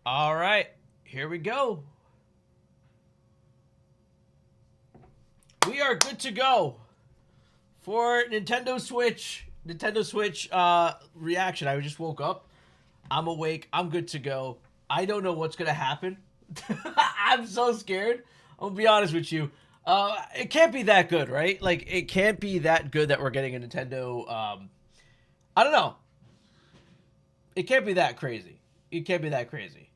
All right, here we go. We are good to go for Nintendo Switch. Nintendo Switch reaction. I just woke up. I'm awake. I'm good to go. I don't know what's gonna happen. I'm so scared. I'll be honest with you. It can't be that good, right? Like it can't be that good that we're getting a Nintendo. I don't know. It can't be that crazy. It can't be that crazy.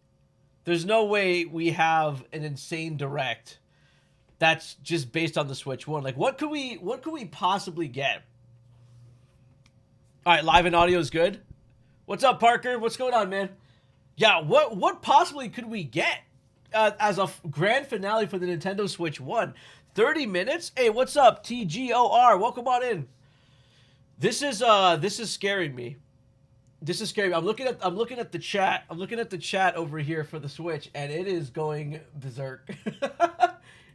There's no way we have an insane direct that's just based on the Switch One. Like, what could we possibly get? All right, live and audio is good. What's up, Parker? What's going on, man? Yeah, what possibly could we get as a grand finale for the Nintendo Switch One? 30 minutes? Hey, what's up, TGOR? Welcome on in. This is scaring me. This is scary. I'm looking at the chat. I'm looking at the chat over here for the Switch, and it is going berserk.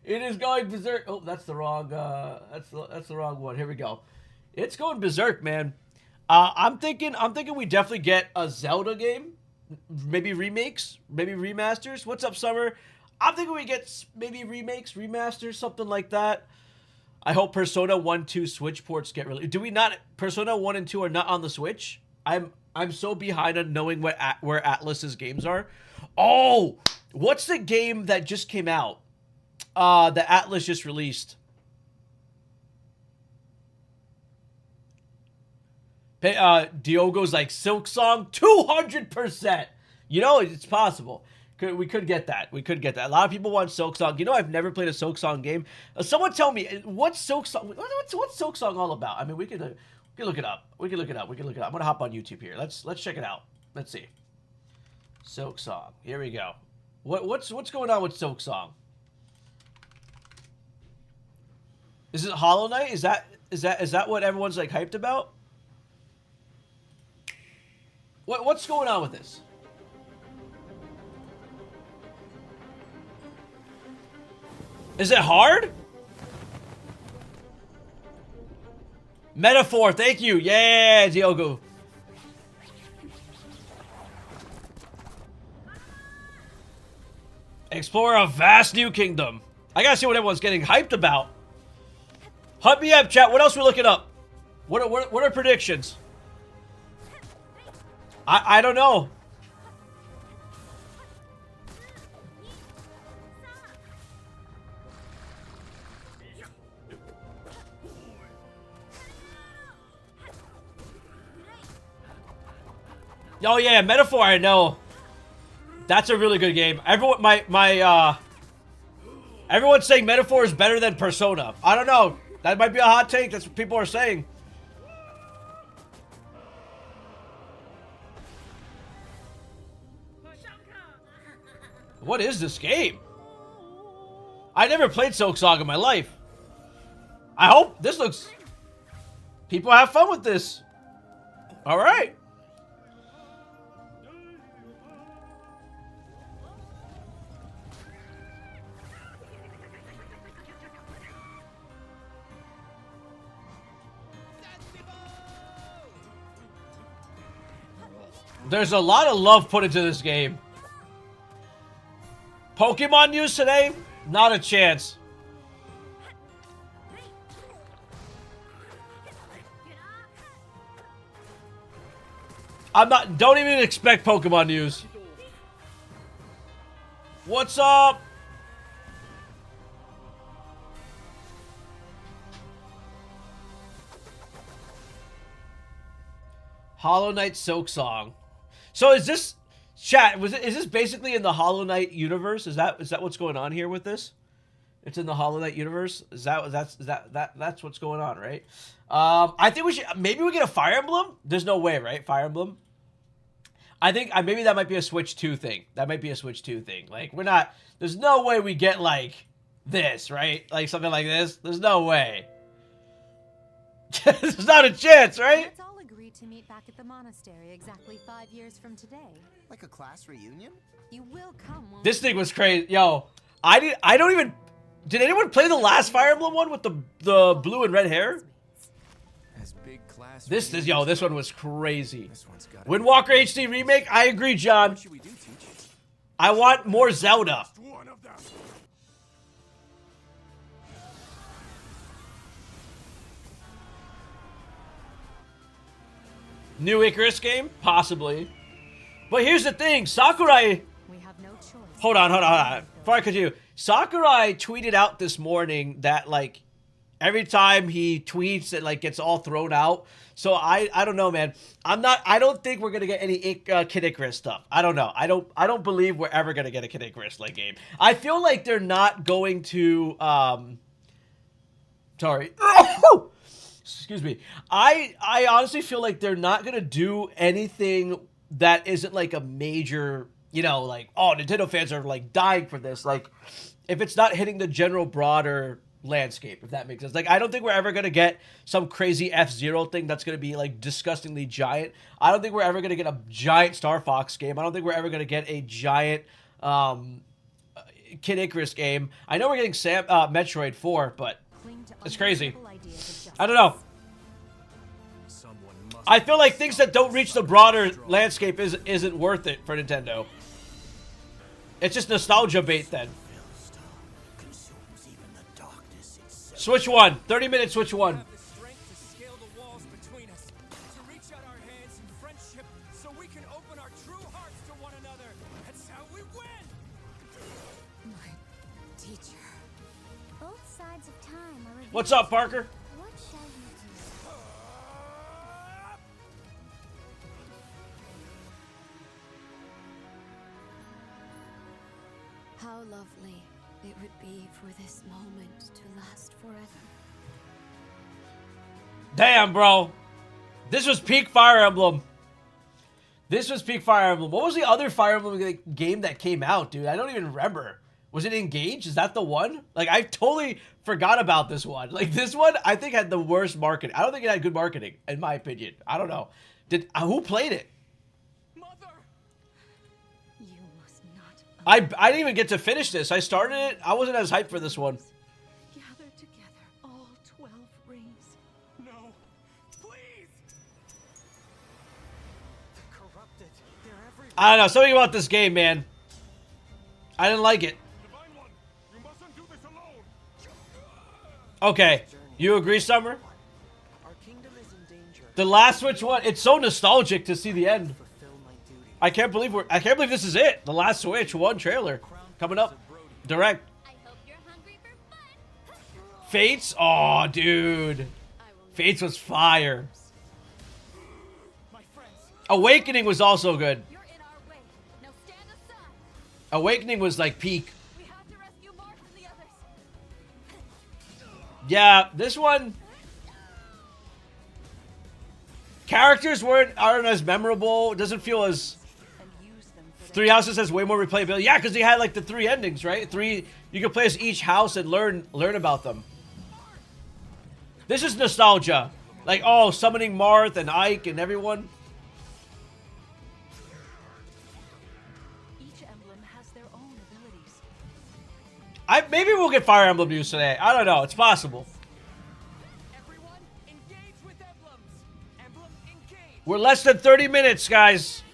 It is going berserk. Oh, that's the wrong. That's the wrong one. Here we go. It's going berserk, man. I'm thinking we definitely get a Zelda game, maybe remakes, maybe remasters. What's up, Summer? I'm thinking we get maybe remakes, remasters, something like that. I hope Persona 1, 2 Switch ports get released. Do we not? Persona 1 and 2 are not on the Switch. I'm so behind on knowing where Atlus's games are. Oh, what's the game that just came out? That Atlus just released. Diogo's like Silksong, 200%. You know, it's possible. We could get that. We could get that. A lot of people want Silksong. You know, I've never played a Silksong game. Someone tell me what's Silksong. What's Silksong all about? I mean, we could look it up. We can look it up. I'm gonna hop on YouTube here. Let's check it out. Let's see. Silksong. Here we go. What's going on with Silksong? Is it Hollow Knight? Is that what everyone's like hyped about? What's going on with this? Is it hard? Metaphor, thank you. Yeah, Diogo. Explore a vast new kingdom. I gotta see what everyone's getting hyped about. Hunt me up, chat. What else are we looking up? What are predictions? I don't know. Oh yeah, Metaphor, I know. That's a really good game. Everyone's saying Metaphor is better than Persona. I don't know. That might be a hot take. That's what people are saying. What is this game? I never played Silksong in my life. I hope this looks... People have fun with this. All right. There's a lot of love put into this game. Pokemon news today? Not a chance. Don't even expect Pokemon news. What's up? Hollow Knight Silksong. So is this chat? Is this basically in the Hollow Knight universe? Is that what's going on here with this? It's in the Hollow Knight universe. That's what's going on, right? I think we should maybe we get a Fire Emblem. There's no way, right? Fire Emblem. I think maybe that might be a Switch 2 thing. That might be a Switch 2 thing. Like we're not. There's no way we get like this, right? Like something like this. There's no way. There's not a chance, right? Let's all agree to meet back at the monastery exactly 5 years from today. Like a class reunion? You will come. This thing was crazy, yo. I don't even. Did anyone play the last Fire Emblem one with the blue and red hair? As big class This one was crazy. This one's got Windwalker HD remake. I agree, John. What should we do, Teach? I want more Zelda. One of them. New Icarus game? Possibly. But here's the thing, Sakurai... We have no choice. Hold on. Before I continue, Sakurai tweeted out this morning that, like, every time he tweets, it, like, gets all thrown out. So I don't know, man. I don't think we're gonna get any Kid Icarus stuff. I don't know. I don't believe we're ever gonna get a Kid Icarus like game. I feel like they're not going to sorry. Excuse me. I honestly feel like they're not gonna do anything that isn't like a major, you know, like, oh, Nintendo fans are like dying for this. Like, if it's not hitting the general broader landscape, if that makes sense. Like, I don't think we're ever gonna get some crazy F-Zero thing that's gonna be like disgustingly giant. I don't think we're ever gonna get a giant Star Fox game. I don't think we're ever gonna get a giant Kid Icarus game. I know we're getting Metroid 4, but Cling to it's crazy. unreasonable ideas of justice. I don't know. Someone must I feel like things that don't reach the broader landscape isn't worth it for Nintendo. It's just nostalgia bait then. consumes even the darkness itself. Switch 1. 30-minute Switch 1. Have the strength to scale the walls between us, to reach out our hands in friendship so we can open our true hearts to one another. That's how we win! My teacher. Both sides of time are revealed. What's up, Parker? What shall we do? How lovely it would be for this moment to last forever. Damn, bro. This was peak Fire Emblem. This was peak Fire Emblem. What was the other Fire Emblem game that came out, dude? I don't even remember. Was it Engage? Is that the one? Like, I totally forgot about this one. Like, this one, I think, had the worst marketing. I don't think it had good marketing, in my opinion. I don't know. Who played it? Mother! You must not. I didn't even get to finish this. I started it. I wasn't as hyped for this one. Gather together all 12 rings. No. Please! They're corrupted. They're everywhere. I don't know. Something about this game, man. I didn't like it. Divine One, you mustn't do this alone. Okay. You agree, Summer? Our kingdom is in danger. The last Switch one, it's so nostalgic to see the end. Fulfill my duty. I can't believe this is it. The last Switch one trailer coming up. Direct. I hope you're hungry for fun. Fates? Oh, dude. Fates was fire. My friends. Awakening was also good. You're in our way. Now stand aside. Awakening was like peak. We have to rescue Marth and the others. Yeah, this one. Characters aren't as memorable. It doesn't feel as. And use them for Three Houses has way more replayability. Yeah, because they had like the 3 endings, right? You could play as each house and learn about them. This is nostalgia. Like, oh, summoning Marth and Ike and everyone. each emblem has their own abilities. Maybe we'll get Fire Emblem news today. I don't know. It's possible. Everyone, engage with emblems. Emblem, engage. We're less than 30 minutes, guys.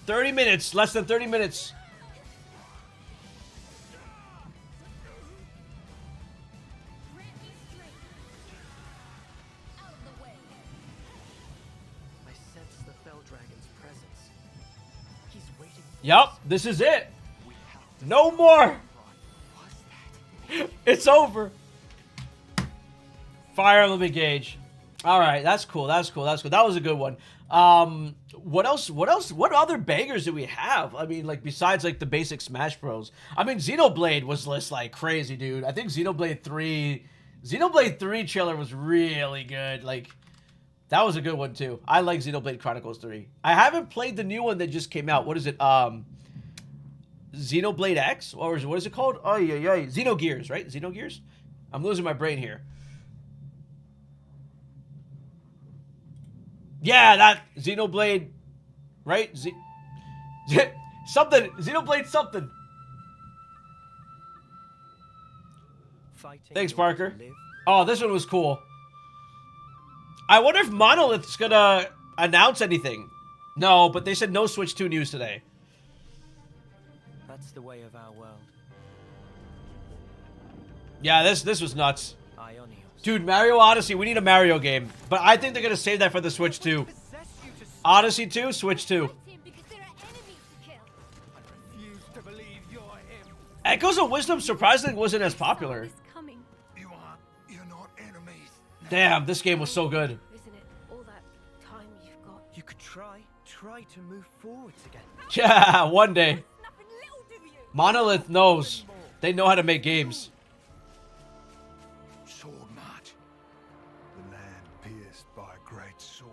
30 minutes. Less than 30 minutes. Grant me strength. Out of the way. I sense the Fell Dragon's presence. He's waiting. Yup, this is it. No more. It's over. Fire Emblem Engage. All right, that's cool. That was a good one. What else? What other bangers do we have? I mean, like, besides like the basic Smash Bros. I mean, Xenoblade was just like crazy, dude. I think Xenoblade 3 trailer was really good. Like, that was a good one too. I like Xenoblade Chronicles 3. I haven't played the new one that just came out. What is it? Xenoblade X? Or what is it called? Oh, yeah. Xenogears, right? Xenogears? I'm losing my brain here. Yeah, that Xenoblade, right? Something. Xenoblade something. Fighting Thanks, in order to Parker. live. Oh, this one was cool. I wonder if Monolith's gonna announce anything. No, but they said no Switch 2 news today. That's the way of our world. Yeah, this was nuts. Ionios. Dude, Mario Odyssey, we need a Mario game. But I think they're gonna save that for the Switch 2. Possessed you to Odyssey 2, Switch 2. Fight him because there are enemies to kill. I refuse to believe you're him. Echoes of Wisdom surprisingly wasn't as popular. It's coming, You're not enemies. Damn, this game was so good. isn't it? All that time you've got. You could try to move forwards again. Yeah, one day. Nothing little do you. Monolith knows. They know how to make games. Sword march. The land pierced by a great sword.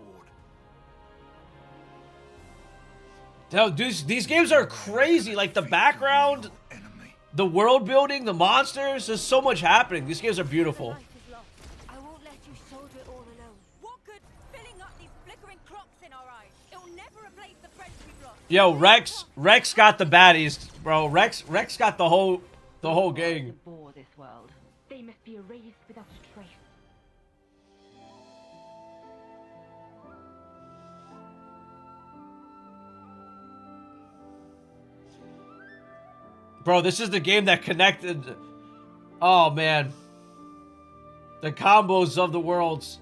Dude, these games are crazy. Like the background, Enemy. the world building, the monsters. There's so much happening. These games are beautiful. Life is lost. I won't let you soldier it all alone. What good filling up these flickering clocks in our eyes? It'll never replace the friends we've lost. Yo, Rex got the baddies, bro. Rex got the whole gang. Bore this world. They must be erased without a trace. Bro, this is the game that connected. Oh man, the combos of the worlds,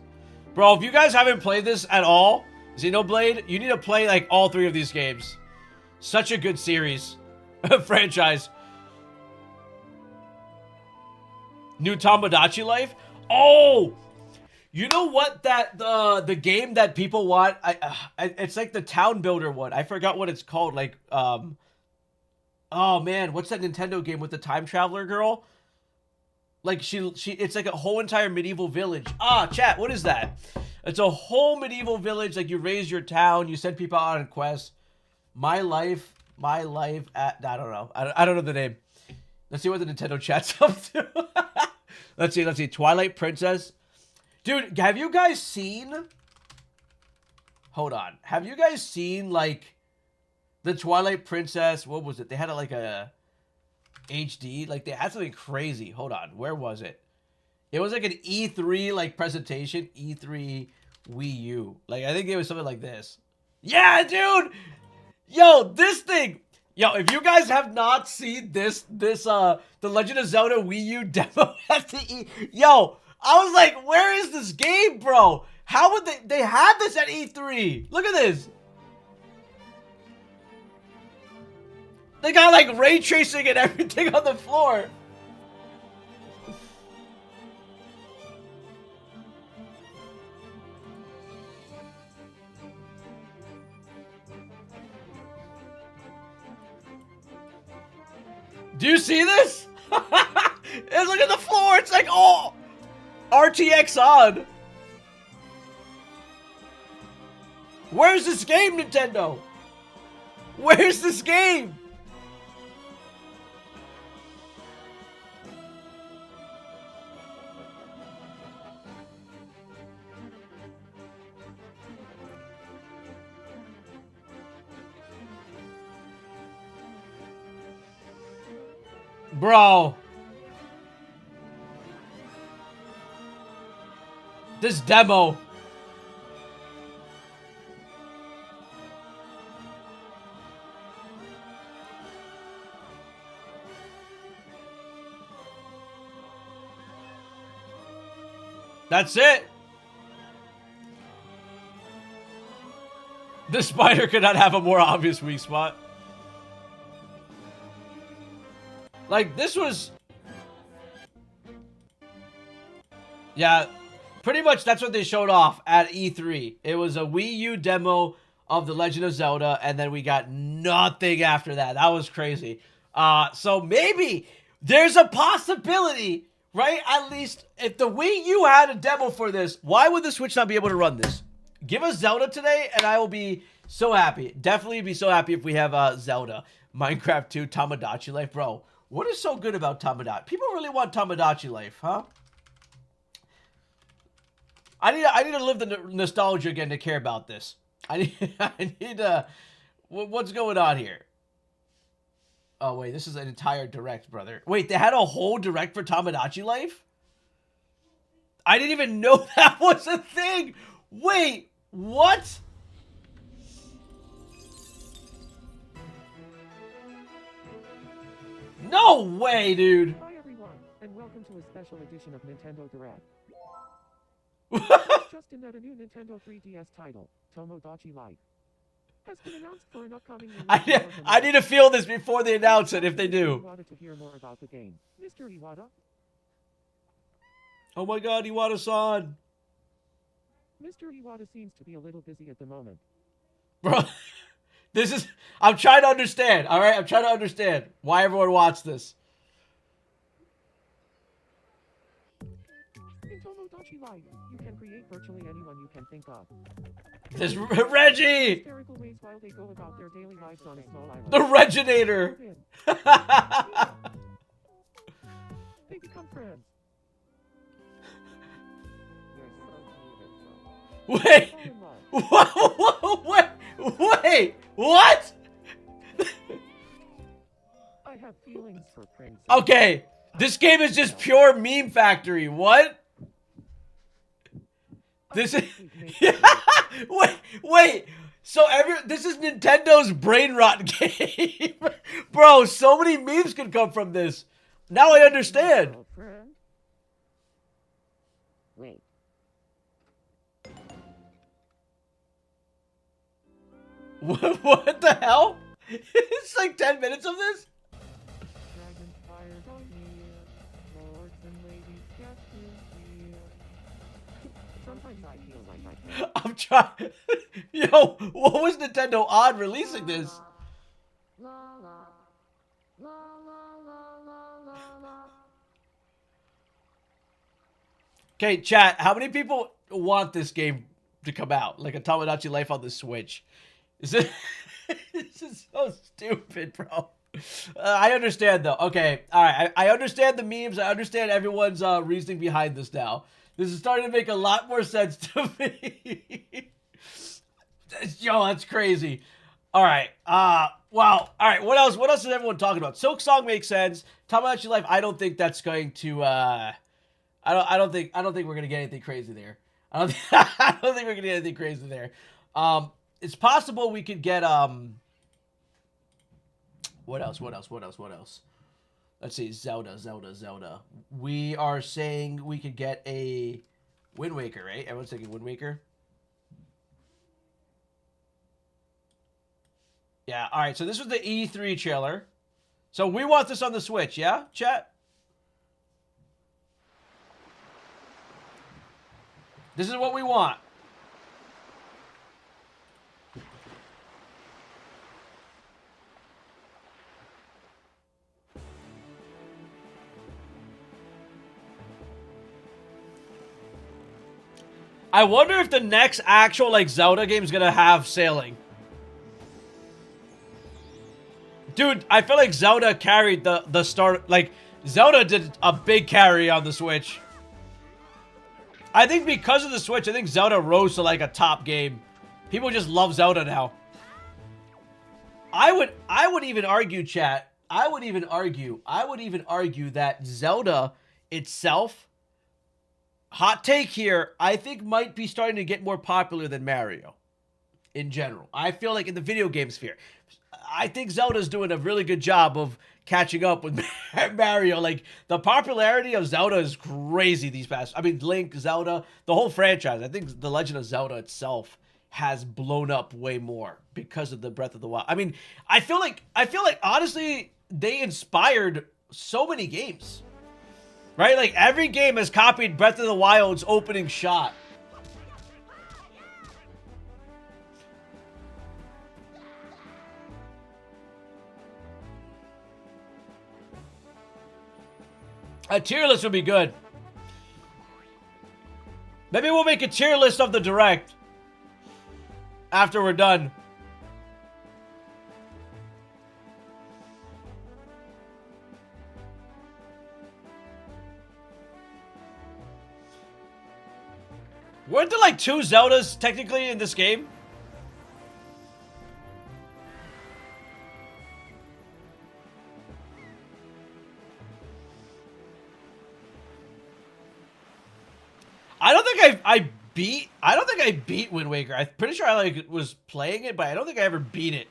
bro. If you guys haven't played this at all, Xenoblade, you need to play like all 3 of these games. Such a good series, franchise. New Tomodachi Life. Oh, you know what? That the game that people want. It's like the town builder one. I forgot what it's called. Like oh man, what's that Nintendo game with the time traveler girl? Like she it's like a whole entire medieval village. Ah, chat, what is that? It's a whole medieval village. Like you raise your town, you send people out on quests. My life at I don't know. I don't know the name. Let's see what the Nintendo chat's up to. Let's see. Twilight Princess. Dude, have you guys seen? Hold on. Have you guys seen like the Twilight Princess? What was it? They had like a HD. Like they had something crazy. Hold on. Where was it? It was like an E3 like presentation. E3 Wii U. Like I think it was something like this. Yeah, dude. Yo, this thing. Yo, if you guys have not seen this The Legend of Zelda Wii U demo at the yo, I was like, where is this game, bro? How would they had this at E3? Look at this. They got like ray tracing and everything on the floor. Do you see this? And look at the floor. It's like, oh, RTX on. Where's this game, Nintendo? Where's this game? Bro. This demo. That's it. The spider could not have a more obvious weak spot. Like, this was... Yeah, pretty much that's what they showed off at E3. It was a Wii U demo of The Legend of Zelda, and then we got nothing after that. That was crazy. So maybe there's a possibility, right? At least if the Wii U had a demo for this, why would the Switch not be able to run this? Give us Zelda today, and I will be so happy. Definitely be so happy if we have Zelda. Minecraft 2, Tomodachi Life. Bro, what is so good about Tomodachi? People really want Tomodachi Life, huh? I need to live the nostalgia again to care about this. I need what's going on here? Oh, wait, this is an entire direct, brother. Wait, they had a whole direct for Tomodachi Life? I didn't even know that was a thing. Wait, what? No way, dude. Hi everyone, and welcome to a special edition of Nintendo Direct. Just in that a new Nintendo 3DS title, Tomodachi Life, has been announced for an upcoming release in North I need to feel this before they announce it, if they do. Iwata to hear more about the game. Mr. Iwata? Oh my god, Iwata-san. Mr. Iwata seems to be a little busy at the moment. Bro, this is... I'm trying to understand, alright? I'm trying to understand why everyone watched this. In Tomodachi Life, you can create virtually anyone you can think of. This Reggie! Hysterical ways while they go about their daily lives on a small island. The Reginator! They become friends. You're so beautiful. Wait! Fall in love. Wait! What? I have feelings for Prince. Okay, this game is just pure meme factory. What? This is... Wait. So this is Nintendo's brain rot game. Bro, so many memes could come from this. Now I understand. Girlfriend? Wait. What the hell? It's like 10 minutes of this? Dragons fired on me. Lords and ladies get to hear. Sometimes I feel like I can't. I'm trying... Yo, what was Nintendo odd releasing this? La la. La la la la la la. Okay, chat, how many people want this game to come out? Like a Tomodachi Life on the Switch? Is it... This is so stupid, bro. I understand, though. Okay, alright. I understand the memes. I understand everyone's reasoning behind this now. This is starting to make a lot more sense to me. Yo, that's crazy. Alright. Wow. Alright, what else? What else is everyone talking about? Silk Song makes sense. Tomodachi Life, I don't think that's going to... I don't think we're gonna get anything crazy there. I don't think we're gonna get anything crazy there. It's possible we could get what else? Let's see, Zelda. We are saying we could get a Wind Waker, right? Everyone's thinking Wind Waker. Yeah. All right. So this was the E3 trailer. So we want this on the Switch, yeah, chat. This is what we want. I wonder if the next actual, like, Zelda game is gonna have sailing. Dude, I feel like Zelda carried the start. Like, Zelda did a big carry on the Switch. I think because of the Switch, I think Zelda rose to, like, a top game. People just love Zelda now. I would even argue, chat. I would even argue that Zelda itself, hot take here, I think might be starting to get more popular than Mario in general. I feel like in the video game sphere, I think Zelda's doing a really good job of catching up with Mario. Like, the popularity of Zelda is crazy these past... I mean, Link, Zelda, the whole franchise. I think The Legend of Zelda itself has blown up way more because of the Breath of the Wild. I mean, I feel like honestly, they inspired so many games. Right? Like, every game has copied Breath of the Wild's opening shot. A tier list would be good. Maybe we'll make a tier list of the Direct after we're done. Weren't there like 2 Zeldas technically in this game? I don't think I beat Wind Waker. I'm pretty sure I like was playing it, but I don't think I ever beat it.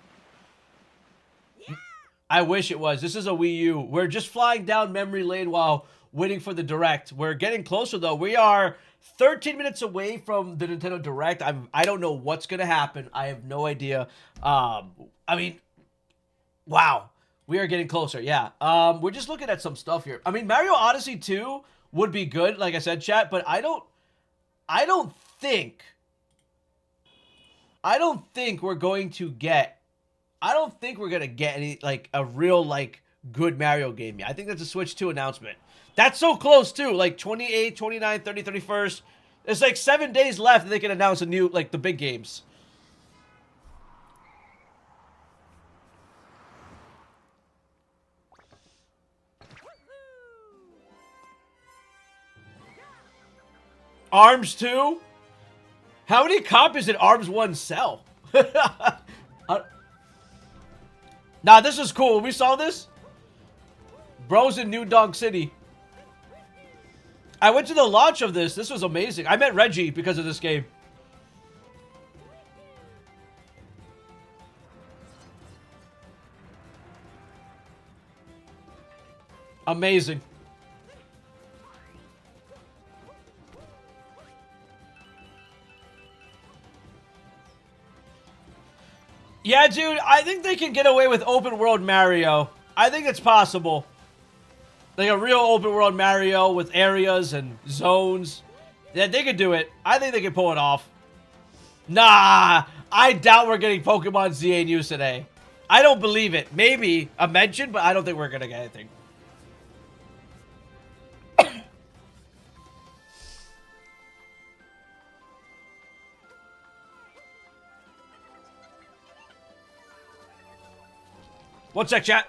I wish it was. This is a Wii U. We're just flying down memory lane while waiting for the Direct. We're getting closer, though. We are 13 minutes away from the Nintendo Direct. I don't know what's going to happen. I have no idea. I mean, wow. We are getting closer, yeah. We're just looking at some stuff here. I mean, Mario Odyssey 2 would be good, like I said, chat, but I don't think we're going to get any, like, a real, like, good Mario game yet. I think that's a Switch 2 announcement. That's so close, too. Like, 28, 29, 30, 31st. There's, like, 7 days left and they can announce a new, like, the big games. ARMS 2? How many copies did ARMS 1 sell? Nah, this is cool. We saw this. Bros in New Dog City. I went to the launch of this. This was amazing. I met Reggie because of this game. Amazing. Yeah, dude, I think they can get away with open world Mario. I think it's possible. Like a real open world Mario with areas and zones. Yeah, they could do it. I think they can pull it off. Nah, I doubt we're getting Pokemon ZA news today. I don't believe it. Maybe a mention, but I don't think we're going to get anything. One sec, chat.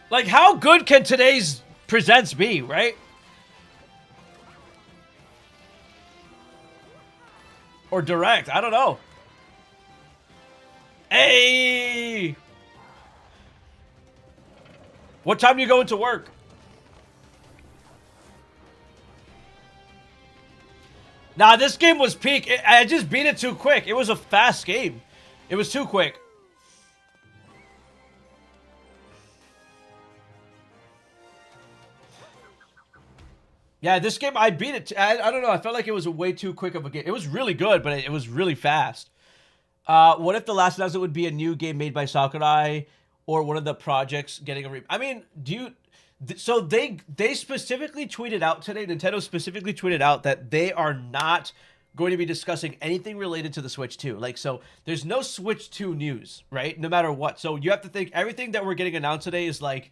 Like, how good can today's presents be, right? Or Direct, I don't know. Hey! What time do you go into work? Nah, this game was peak. I just beat it too quick. It was a fast game. It was too quick. Yeah, this game, I beat it. I don't know. I felt like it was a way too quick of a game. It was really good, but it was really fast. What if the last announcement would be a new game made by Sakurai or one of the projects getting a I mean, do you... So they specifically tweeted out today, Nintendo specifically tweeted out that they are not going to be discussing anything related to the Switch 2. Like, so there's no Switch 2 news, right? No matter what. So you have to think everything that we're getting announced today is like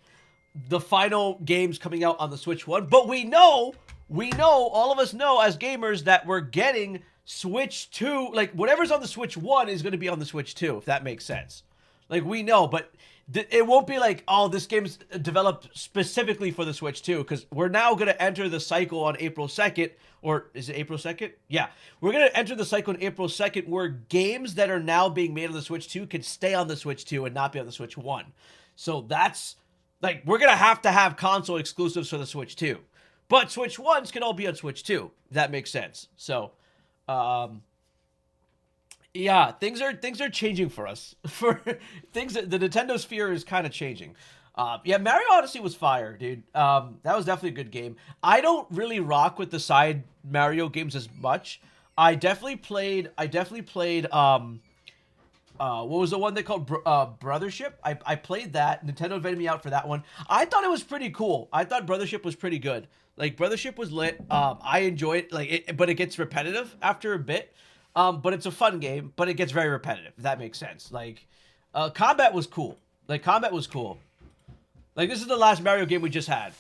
the final games coming out on the Switch 1. But we know, all of us know as gamers that we're getting Switch 2. Like, whatever's on the Switch 1 is going to be on the Switch 2, if that makes sense. Like, we know, but it won't be like, oh, this game's developed specifically for the Switch 2, because we're now going to enter the cycle on April 2nd, or is it April 2nd? Yeah. We're going to enter the cycle on April 2nd where games that are now being made on the Switch 2 can stay on the Switch 2 and not be on the Switch 1. So that's, like, we're going to have console exclusives for the Switch 2. But Switch 1s can all be on Switch 2, if that makes sense. So, yeah, things are changing for us. The Nintendo sphere is kind of changing. Yeah, Mario Odyssey was fire, dude. That was definitely a good game. I don't really rock with the side Mario games as much. I definitely played what was the one they called Brothership? I played that. Nintendo invited me out for that one. I thought it was pretty cool. I thought Brothership was pretty good. Like, Brothership was lit. I enjoy it, like, but it gets repetitive after a bit. But it's a fun game, but it gets very repetitive, if that makes sense. Like, combat was cool. Like, combat was cool. Like, this is the last Mario game we just had.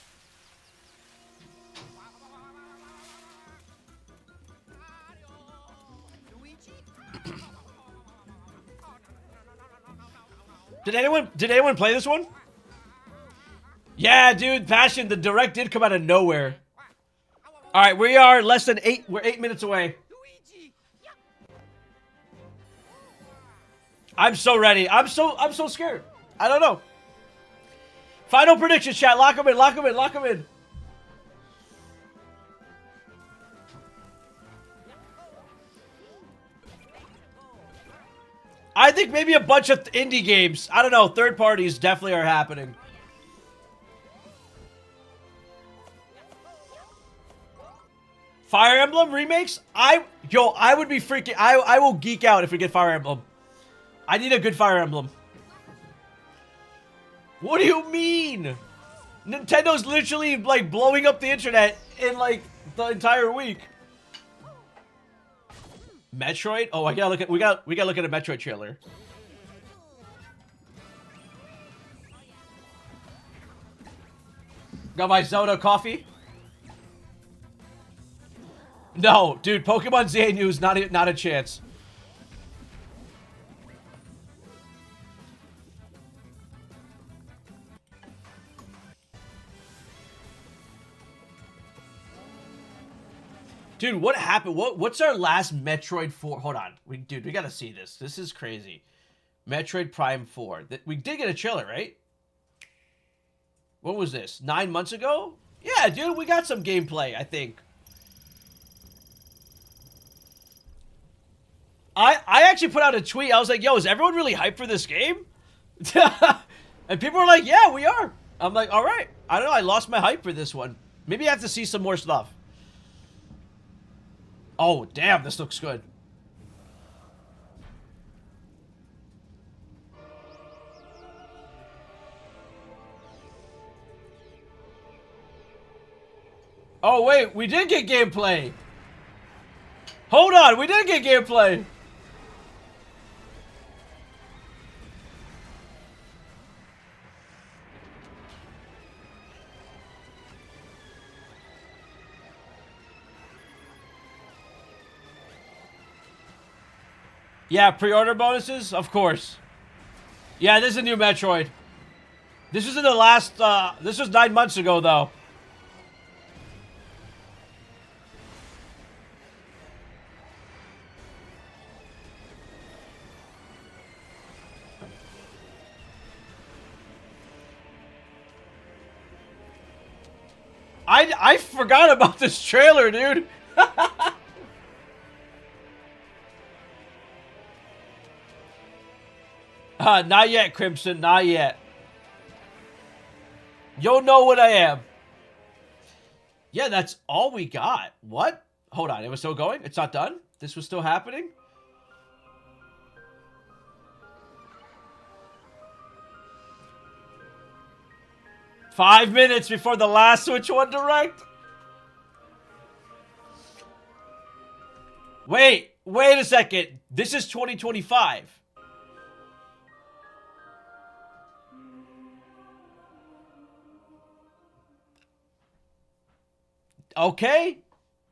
Did anyone play this one? Yeah, dude, Passion, the Direct did come out of nowhere. All right, we are less than 8 minutes away. I'm so ready. I'm so scared. I don't know. Final predictions, chat. Lock them in. Lock them in. Lock them in. I think maybe a bunch of indie games. I don't know. Third parties definitely are happening. Fire Emblem remakes? I would be freaking... I will geek out if we get Fire Emblem. I need a good Fire Emblem. What do you mean? Nintendo's literally, like, blowing up the internet in, like, the entire week. Metroid? Oh, I gotta look at... We gotta look at a Metroid trailer. Got my Zelda coffee? No, dude, Pokemon Xehanoo's not a chance. Dude, what happened? What's our last Metroid 4? Hold on. Dude, we gotta see this. This is crazy. Metroid Prime 4. We did get a trailer, right? What was this? 9 months ago? Yeah, dude, we got some gameplay, I think. I actually put out a tweet. I was like, yo, is everyone really hyped for this game? And people were like, yeah, we are. I'm like, all right. I don't know. I lost my hype for this one. Maybe I have to see some more stuff. Oh, damn. This looks good. Oh, wait. We did get gameplay. Hold on. We did get gameplay. Yeah, pre-order bonuses? Of course. Yeah, this is a new Metroid. This was in the last, this was 9 months ago, though. I forgot about this trailer, dude. Not yet, Crimson. Not yet. You'll know what I am. Yeah, that's all we got. What? Hold on. It was still going? It's not done? This was still happening? Five minutes before the last Switch 1 Direct? Wait a second. This is 2025. Okay,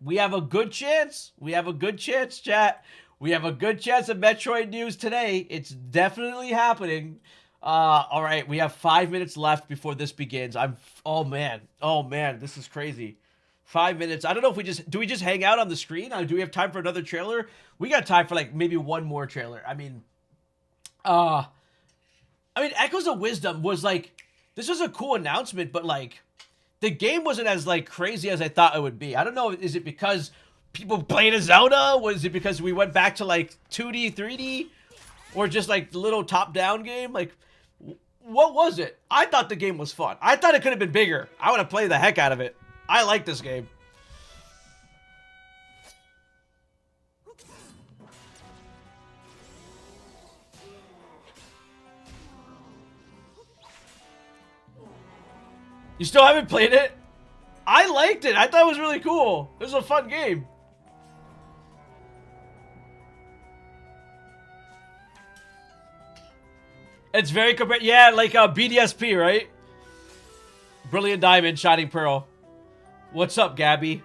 we have a good chance. We have a good chance, chat. We have a good chance of Metroid news today. It's definitely happening. All right, we have 5 minutes left before this begins. Oh man, this is crazy. 5 minutes. I don't know if do we just hang out on the screen? Do we have time for another trailer? We got time for like maybe one more trailer. I mean, Echoes of Wisdom was like, this was a cool announcement, but like, the game wasn't as, like, crazy as I thought it would be. I don't know, is it because people played a Zelda? Was it because we went back to, like, 2D, 3D? Or just, like, the little top-down game? Like, what was it? I thought the game was fun. I thought it could have been bigger. I would have played the heck out of it. I like this game. You still haven't played it? I liked it. I thought it was really cool. It was a fun game. It's very compared. Yeah, like BDSP, right? Brilliant Diamond, Shining Pearl. What's up, Gabby?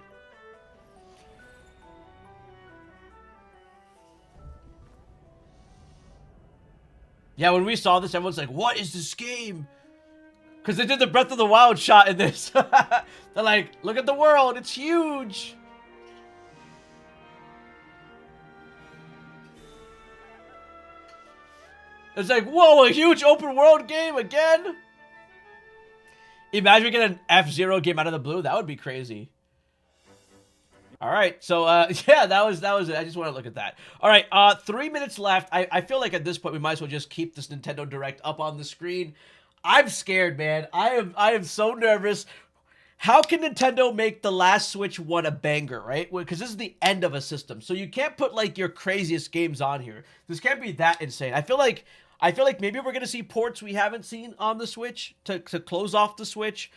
Yeah, when we saw this, everyone's like, what is this game? Because they did the Breath of the Wild shot in this. They're like, look at the world. It's huge. It's like, whoa, a huge open world game again? Imagine we get an F-Zero game out of the blue. That would be crazy. All right, so yeah, that was it. I just want to look at that. All right, 3 minutes left. I feel like at this point we might as well just keep this Nintendo Direct up on the screen. I'm scared, man. I am so nervous. How can Nintendo make the last Switch one a banger, right? Because this is the end of a system, so you can't put like your craziest games on here. This can't be that insane. I feel like maybe we're gonna see ports we haven't seen on the Switch to close off the Switch.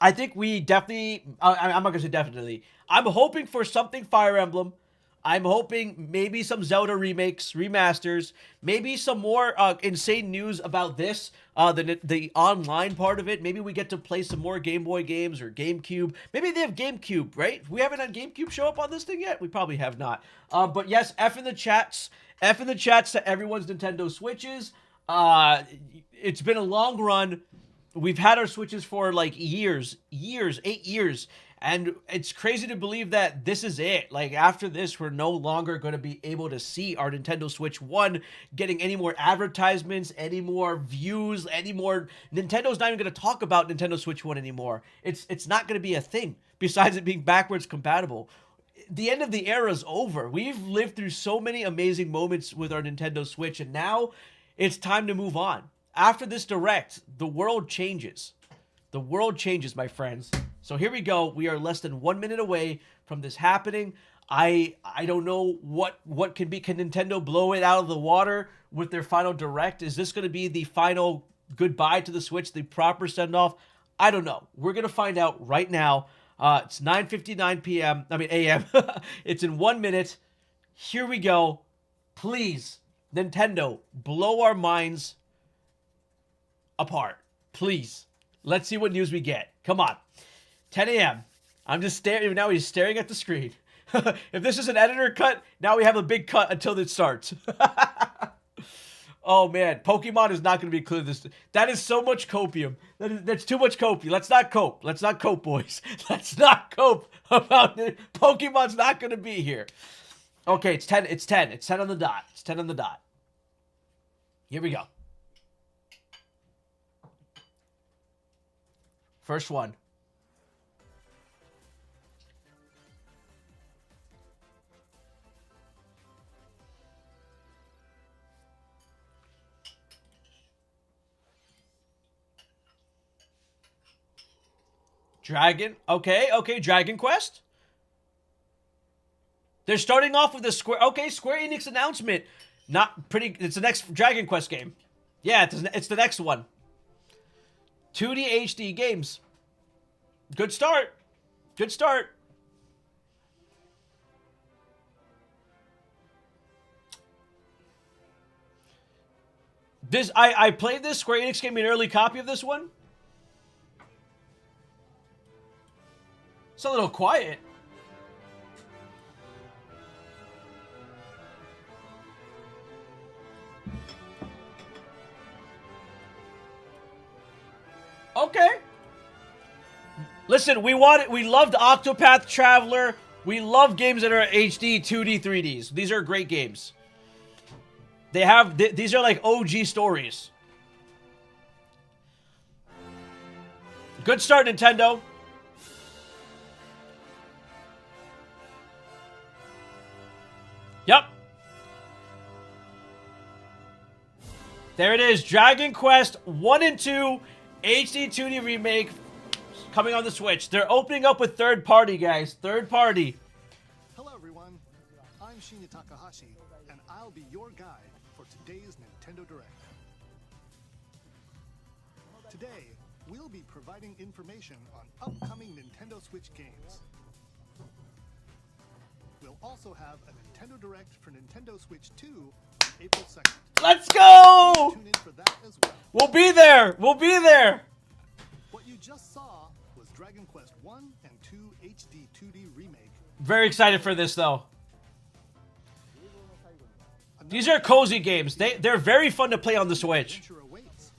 I think we definitely, I'm not going to say definitely. I'm hoping for something Fire Emblem. I'm hoping maybe some Zelda remakes, remasters, maybe some more insane news about this, the online part of it. Maybe we get to play some more Game Boy games or GameCube. Maybe they have GameCube, right? We haven't had GameCube show up on this thing yet. We probably have not. But yes, F in the chats. F in the chats to everyone's Nintendo Switches. It's been a long run. We've had our Switches for like years, 8 years, and it's crazy to believe that this is it. Like, after this, we're no longer going to be able to see our Nintendo Switch 1 getting any more advertisements, any more views, any more... Nintendo's not even going to talk about Nintendo Switch 1 anymore. It's not going to be a thing, besides it being backwards compatible. The end of the era is over. We've lived through so many amazing moments with our Nintendo Switch, and now it's time to move on. After this Direct, the world changes. The world changes, my friends. So here we go. We are less than 1 minute away from this happening. I don't know what can be. Can Nintendo blow it out of the water with their final Direct? Is this going to be the final goodbye to the Switch, the proper send-off? I don't know. We're going to find out right now. It's 9:59 p.m. I mean, a.m. It's in 1 minute. Here we go. Please, Nintendo, blow our minds apart. Please. Let's see what news we get. Come on. 10 a.m. I'm just staring. Now he's staring at the screen. If this is an editor cut, now we have a big cut until it starts. Oh, man. Pokemon is not going to be included. That is so much copium. That's too much copium. Let's not cope. Let's not cope, boys. Let's not cope about it. Pokemon's not going to be here. Okay, it's 10. It's 10. It's 10 on the dot. It's 10 on the dot. Here we go. First one. Dragon. Okay, Dragon Quest. They're starting off with a Square Enix announcement. Not pretty. It's the next Dragon Quest game. Yeah, it's the next one. 2D HD games. Good start. Good start. I played this. Square Enix gave me an early copy of this one. It's a little quiet. Okay. Listen, we loved Octopath Traveler. We love games that are HD, 2D, 3Ds. These are great games. These are like OG stories. Good start, Nintendo. Yep. There it is. Dragon Quest 1 and 2 HD 2D remake coming on the Switch. They're opening up with third party, guys. Third party. Hello, everyone. I'm Shinya Takahashi, and I'll be your guide for today's Nintendo Direct. Today, we'll be providing information on upcoming Nintendo Switch games. We'll also have a Nintendo Direct for Nintendo Switch 2 on April 2nd. Let's go! Tune in for that as well. We'll be there. We'll be there. What you just saw was Dragon Quest 1 and 2 HD 2D remake. Very excited for this, though. These are cozy games. They're very fun to play on the Switch. Adventure awaits.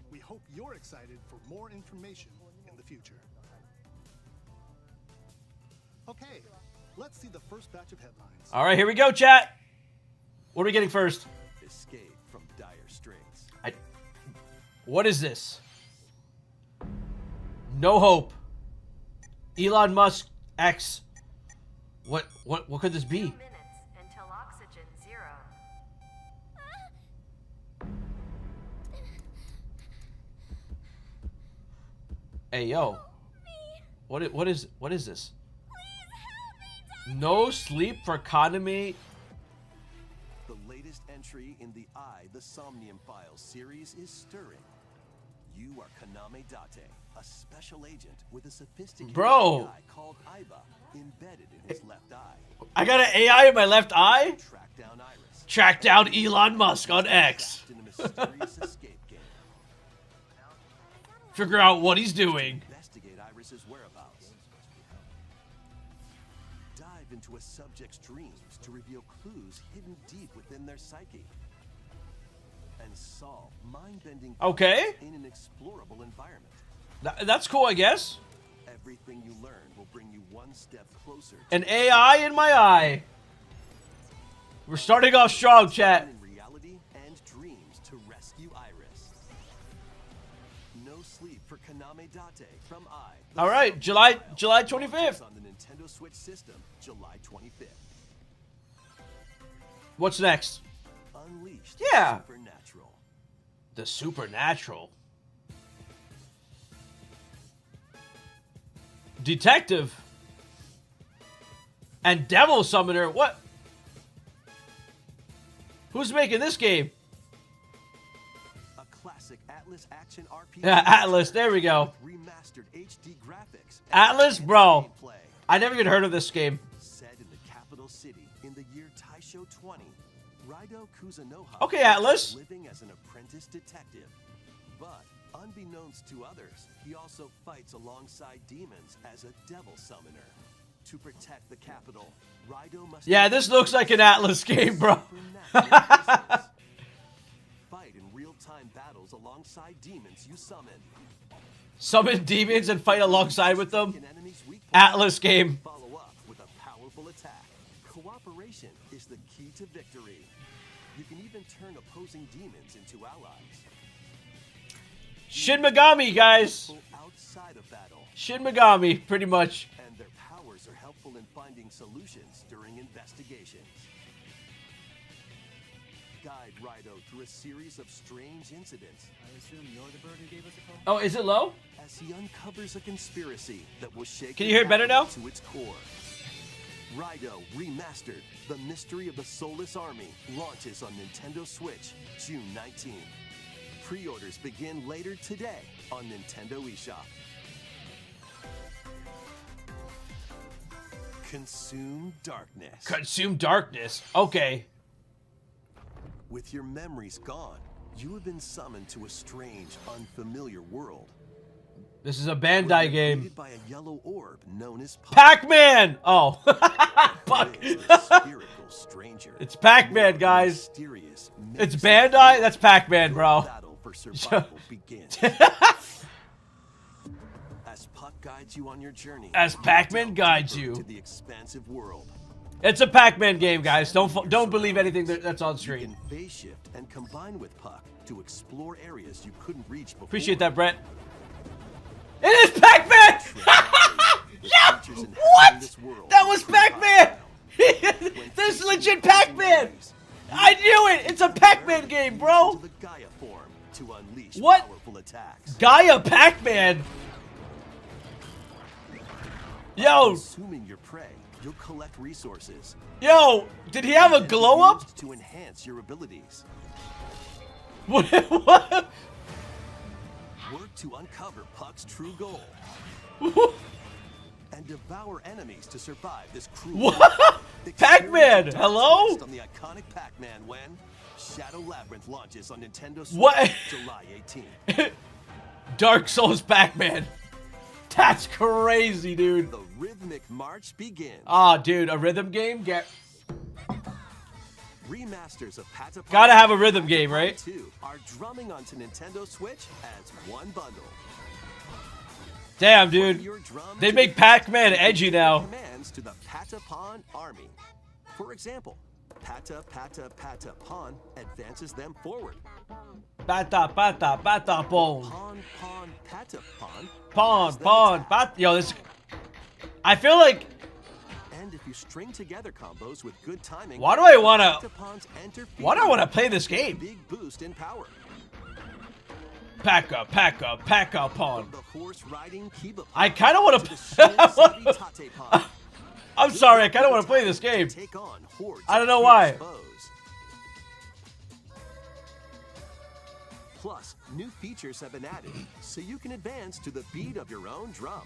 We hope you're excited for more information in the future. Okay, let's see the first batch of headlines. All right, here we go, chat. What are we getting first? This escape from dire straits. What is this? No hope. Elon Musk X. What could this be? Minutes until oxygen 0. Hey yo. What is this? No sleep for Kaname. The latest entry in the The Somnium Files series is stirring. You are Kaname Date, a special agent with a sophisticated Bro. AI called Aiba embedded in his left eye. I got an AI in my left eye? Track down Iris. Track down Elon Musk on X. In a mysterious escape game. Figure out what he's doing. Investigate Iris's whereabouts. Dive into a subject's dreams to reveal clues hidden deep within their psyche. And solve mind-bending Okay. in an explorable environment. That's cool, I guess. Everything you learn will bring you one step closer to An AI in my eye. We're starting off strong, chat. in reality and dreams to rescue Iris. No sleep for Kaname Date from All right, July 25th. on the Nintendo Switch system, July 25th. What's next? Unleashed Yeah. Supernatural. The Supernatural. Detective. And Devil Summoner. What? Who's making this game? A classic Atlas action RPG. Yeah, Atlas. There we go. with remastered HD graphics. and Atlas, enhanced bro. gameplay. I never even heard of this game. Set in the capital city in the year Taisho 20, Raido Kuzunoha Okay, Atlas. is living as an apprentice detective. But unbeknownst to others, he also fights alongside demons as a devil summoner. To protect the capital, Raido must Yeah, this looks like an Atlas game, bro. supernatural forces. Fight in real-time battles alongside demons you summon. Summon demons and fight alongside with them. An enemy's weak point. Atlas game. Follow up with a powerful attack. Cooperation is the key to victory. You can even turn opposing demons into allies. Shin Megami, guys. People outside of battle, Shin Megami, pretty much. and their powers are helpful in finding solutions during investigations. Guide Raido through a series of strange incidents I assume you're the bird who gave us a call? Oh, is it low? as he uncovers a conspiracy that will shake Can the you hear it better now? capital to its core. Raido Remastered: The Mystery of the Soulless Army launches on Nintendo Switch June 19th. Pre-orders begin later today on Nintendo eShop. Consume Darkness. Consume darkness. Okay. With your memories gone, you have been summoned to a strange, unfamiliar world. This is a where Bandai you're game. greeted by a yellow orb known as Puck. Pac-Man! Oh. Fuck. It is a spherical stranger. It's Pac-Man, guys. Mysterious, It's menacing Bandai? That's Pac-Man, bro. battle for survival begins. As Puck guides you on your journey. As Pac-Man delve guides deeper you. to the expansive world. It's a Pac-Man game, guys. Don't believe anything that's on You screen. can phase shift and combine with Puck to explore areas you couldn't reach before. Appreciate that, Brett. It is Pac-Man! Yeah! What? That was Pac-Man! This is legit Pac-Man! I knew it! It's a Pac-Man game, bro! To the Gaia form to unleash What? powerful attacks. Gaia Pac-Man! Yo! Consuming your prey, you'll collect resources. Yo! Did he have a glow up? Used to enhance your abilities. What? Work to uncover Puck's true goal. And devour enemies to survive this cruel. What? Pac-Man, Experience hello? twist on the iconic Pac-Man when Shadow Labyrinth launches on Nintendo Switch What? July 18th. Dark Souls Pac-Man. That's crazy, dude. The rhythmic march begins. Ah, dude, a rhythm game? Remasters of Patapon Gotta have a rhythm game, right? 2 are drumming onto Nintendo Switch as one bundle. Damn, dude. Your drum They to make the Pac-Man edgy now. commands to the Patapon army. For example, Pata Pata Pata Pawn advances them forward. Bata, bata, bata, bone. Pawn, pawn, Pata Pawn. Pawn, has them pawn, attack. bat. Yo, this. I feel like. And if you string together combos with good timing, Why do I want Pata to? Pawns enter Why do I field want to play this with a game? big boost in power. Pack up, pawn. From the horse riding Kiba I kind of want to the to. Shin-savvy Tate Pawn. I'm sorry, I kind of want to play this game. Take on hordes I don't of know why. fierce foes. Plus, new features have been added, so you can advance to the beat of your own drum.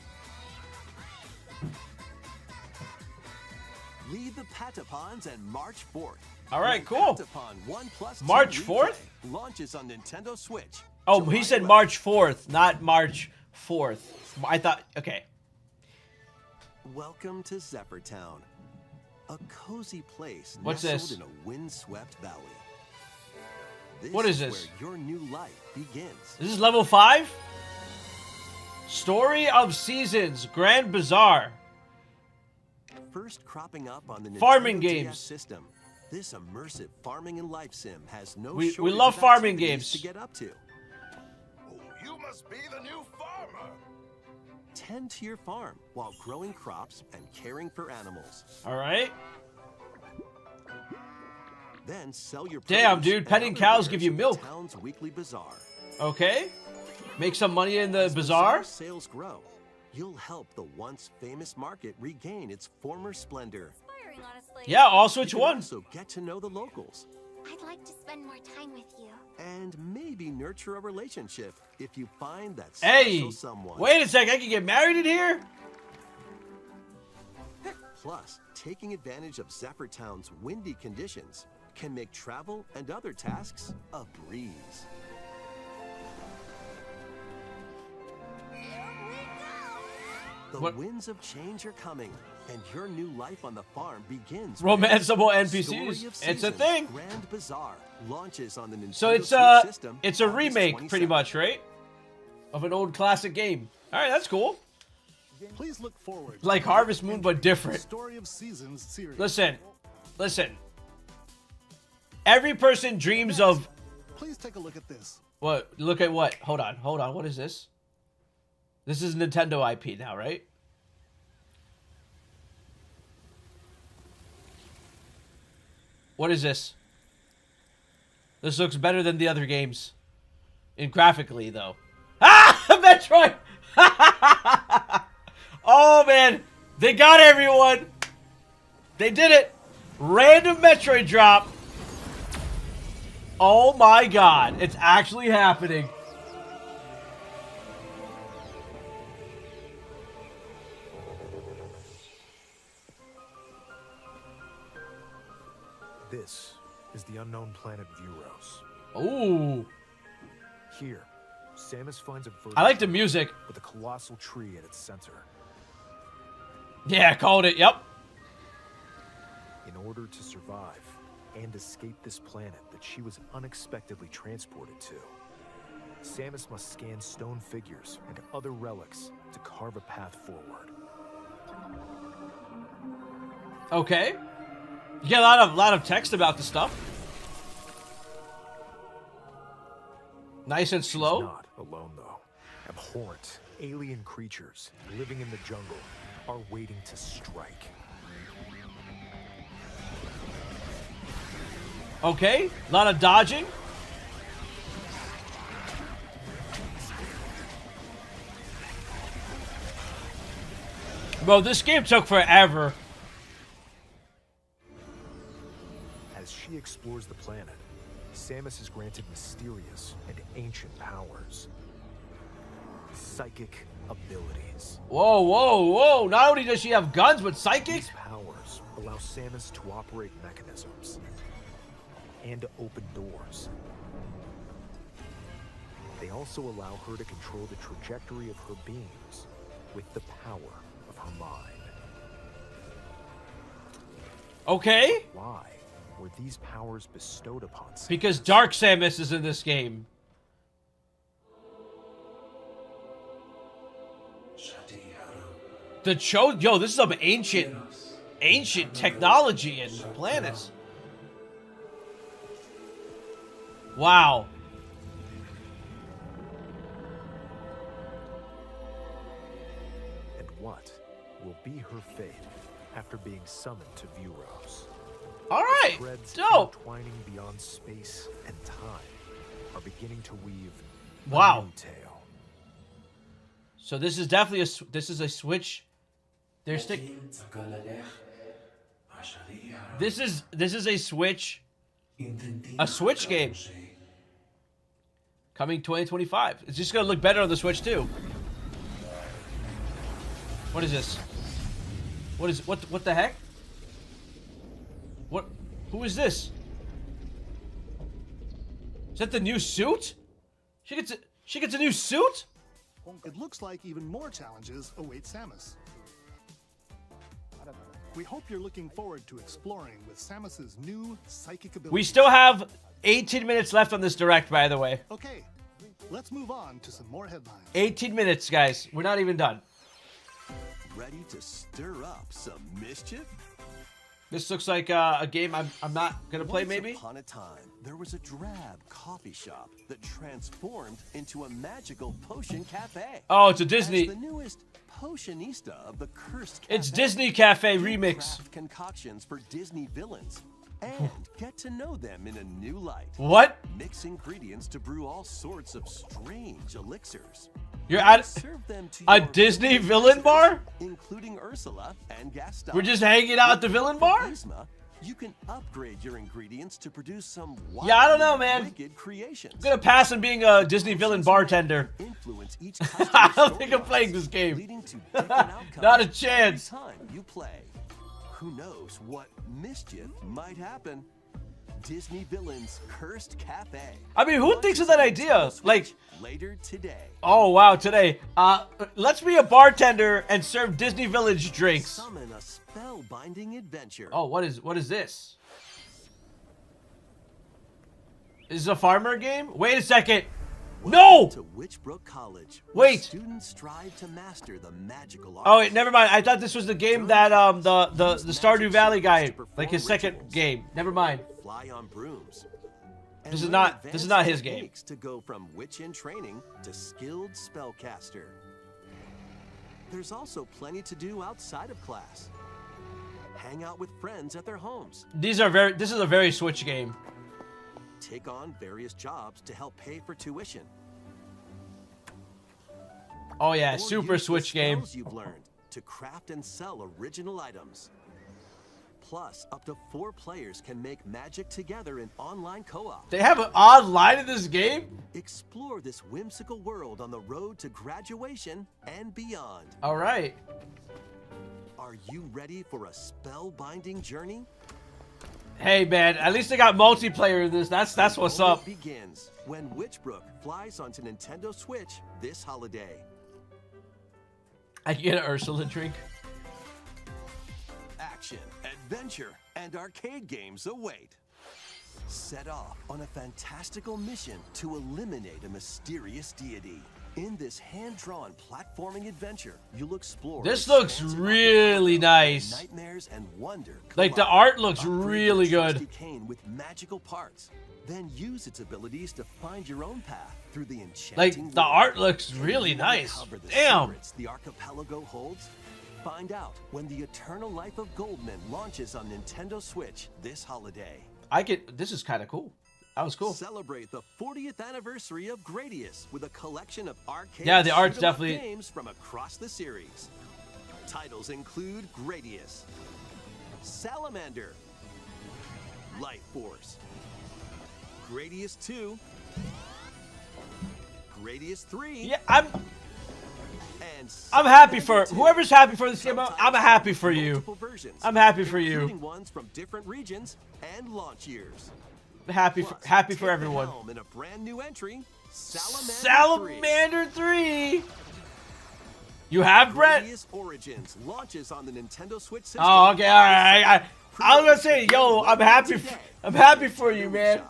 Lead the Patapons and march forth. All right, When cool. Patapon 1+2 March replay 4th? launches on Nintendo Switch. Oh, July he said 11th. March 4th, not March 4th. I thought. Okay. Welcome to Zephyr Town, a cozy place What's nestled this? in a windswept valley. This What is this? Where your new life begins. This is level 5? Story of Seasons, Grand Bazaar. First cropping up on the Farming Nintendo games. DS system, this immersive farming and life sim has no We shortage love of farming activities games. to get up to. Oh, you must be the new farmer. Tend to your farm while growing crops and caring for animals. All right. Then sell your Damn, produce dude, and petting other cows wares give you at the milk. town's weekly bazaar. Okay. Make some money in the As bazaar. sales grow, you'll help the once famous market regain its former splendor. Inspiring, honestly. Yeah, I'll switch You can one. also get to know the locals I'd like to spend more time with you. and maybe nurture a relationship if you find that Hey, special someone. wait a sec. I can get married in here? Plus, taking advantage of Zephyr Town's windy conditions can make travel and other tasks a breeze. The What- winds of change are coming, and your new life on the farm begins. Romanceable Story NPCs. of It's a Seasons thing. Grand Bazaar launches on the Nintendo So it's Switch system it's a August remake pretty 27th. much, right? Of an old classic game. All right, that's cool. Please look forward. to Like the Harvest Moon, but different. Story of Seasons series. Listen. Every person dreams of Please take a look at this. what? Look at what? Hold on. What is this? This is Nintendo IP now, right? What is this? This looks better than the other games. In graphically, though. Ah! Metroid! Oh, man. They got everyone. They did it. Random Metroid drop. Oh, my God. It's actually happening. This is the unknown planet Vuros. Ooh. Here, Samus finds a virgin I like the music. with a colossal tree at its center. Yeah, I called it. Yep. In order to survive and escape this planet that she was unexpectedly transported to, Samus must scan stone figures and other relics to carve a path forward. Okay. You get a lot of text about the stuff. Nice and She's slow. not alone, though. Abhorrent, alien creatures living in the jungle are waiting to strike. Okay. A lot of dodging. Bro, this game took forever. As she explores the planet, Samus is granted mysterious and ancient powers. Psychic abilities. Whoa, whoa, whoa. Not only does she have guns, but psychic? These powers allow Samus to operate mechanisms and to open doors. They also allow her to control the trajectory of her beams with the power of her mind. Okay. Why were these powers bestowed upon Samus? Because Dark Samus is in this game. Yo, this is some ancient technology and planets. Wow. And what will be her fate after being summoned to Vuros? All right. Threads Dope. entwining beyond space and time are beginning to weave Wow. a new tale. So this is definitely this is a Switch. They're stick. This is a Switch. A Switch game. Coming 2025. It's just gonna look better on the Switch too. What is this? What the heck? What? Who is this? Is that the new suit? She gets a new suit? It looks like even more challenges await Samus. We hope you're looking forward to exploring with Samus's new psychic abilities. We still have 18 minutes left on this direct, by the way. Okay, let's move on to some more headlines. 18 minutes, guys. We're not even done. Ready to stir up some mischief? This looks like a game I'm not gonna play. Maybe. Once upon a time, there was a drab coffee shop that transformed into a magical potion cafe. Oh, it's a Disney. As the newest potionista of the cursed cafe, It's Disney Cafe you remix. craft concoctions for Disney villains and get to know them in a new light. What? Mix ingredients to brew all sorts of strange elixirs. You're And at serve them to a your Disney favorite villain visitors, bar? including Ursula and Gaston. We're just hanging out at the villain bar? Yzma, you can upgrade your ingredients to produce some Yeah, I don't know, wildly man. wicked creations. I'm gonna pass on being a Disney villain bartender. Influence each I don't think I'm playing this game. leading to different outcomes Not a chance. every time you play. Who knows what mischief might happen? Disney Villains Cursed Cafe. I mean, who thinks of that idea? Like, later today. oh wow, today. Let's be a bartender and serve Disney Village drinks. Summon a spellbinding adventure. Oh, what is this? Is this a farmer game? Wait a second. No! To Witchbrook College. Wait. Students strive to master the magical arts. Oh wait, never mind. I thought this was the game that the Stardew Valley guy, like his second game. Never mind. Fly on brooms. This is And not- learn this is not his advanced game. techniques to go from witch in training to skilled spellcaster. There's also plenty to do outside of class. Hang out with friends at their homes. This is a very Switch game. Take on various jobs to help pay for tuition. Oh yeah, Or super use the Switch game. skills you've learned to craft and sell original items. Plus, up to 4 players can make magic together in online co-op. They have an online in this game? Explore this whimsical world on the road to graduation and beyond. All right. Are you ready for a spellbinding journey? Hey man, at least they got multiplayer in this. That's what's Moment up. begins when Witchbrook flies onto Nintendo Switch this holiday. I can get an Ursula drink. Action, adventure, and arcade games await. Set off on a fantastical mission to eliminate a mysterious deity. In this hand-drawn platforming adventure, you'll explore. This looks expansive really nice. Nightmares and wonder. Like the collide. art looks Upgrade really your good. trusty cane with magical parts. Then use its abilities to find your own path through the enchanting Like the world. art looks Can really you nice. uncover the Damn. secrets the archipelago holds? Find out when The Eternal Life of Goldman launches on Nintendo Switch this holiday. This is kind of cool. That was cool. Celebrate the 40th anniversary of Gradius with a collection of arcade Yeah, the art's shoot-'em up definitely- games from across the series. Titles include Gradius, Salamander, Life Force, Gradius 2, Gradius 3, Yeah, I'm and happy for Salamander 2. whoever's happy for this game. I'm Sometimes happy for you. multiple versions, I'm happy for you. including ones from different regions and launch years. Happy Plus, for take the everyone. helm in a brand new entry, Salamander 3. Salamander 3. You have Brett? Gradius Origins launches on the Nintendo Switch system. Oh, okay, all right. I was gonna say, yo, I'm happy for you, man.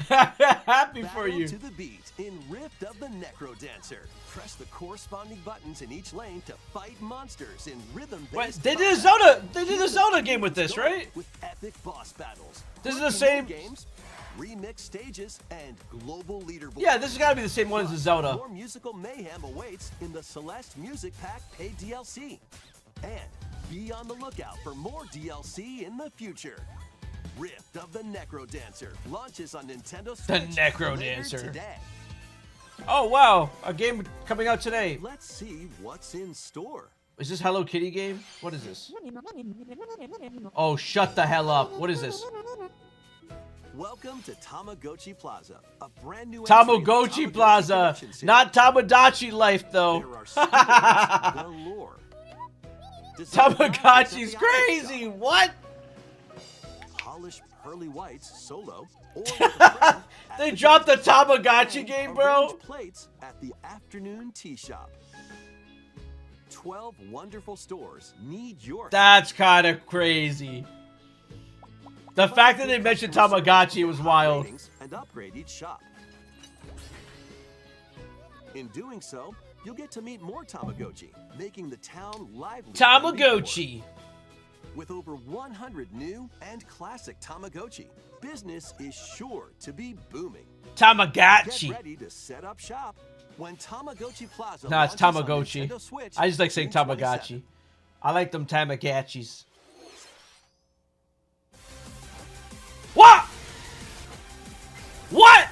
Happy for Battle you. to the beat in Rift of the Necro Dancer. Press the corresponding buttons in each lane to fight monsters in rhythm-based Wait, they did a combat. Zelda. They did a Zelda game with this, right? With epic boss battles. This is quick the same- games, remix stages, and global leaderboards. Yeah, this has got to be the same one as the Zelda. More musical mayhem awaits in the Celeste Music Pack paid DLC. And be on the lookout for more DLC in the future. Rift of the Necro Dancer launches on Nintendo Switch The Necro later Dancer. today. Oh, wow. A game coming out today. Let's see what's in store. Is this Hello Kitty game? What is this? Oh, shut the hell up. What is this? Welcome to Tamagotchi Plaza, a brand new Tamagotchi Plaza. collection series. Not Tamagotchi Life, though. There are secrets galore. Tamagotchi's crazy. What? Polish pearly whites solo or with a friend at They the dropped the tea shop, Tamagotchi and game, bro. arrange plates at the afternoon tea shop. 12 wonderful stores need your That's kind of crazy. The fact that they mentioned Tamagotchi was wild. ratings and upgrade each shop. In doing so, you'll get to meet more Tamagotchi, making the town lively. Tamagotchi. With over 100 new and classic Tamagotchi, business is sure to be booming. Tamagotchi. Get ready to set up shop when Tamagotchi Plaza No, it's launches on Tamagotchi. Nintendo Switch I just like saying June Tamagotchi. I like them Tamagotchis. What? What?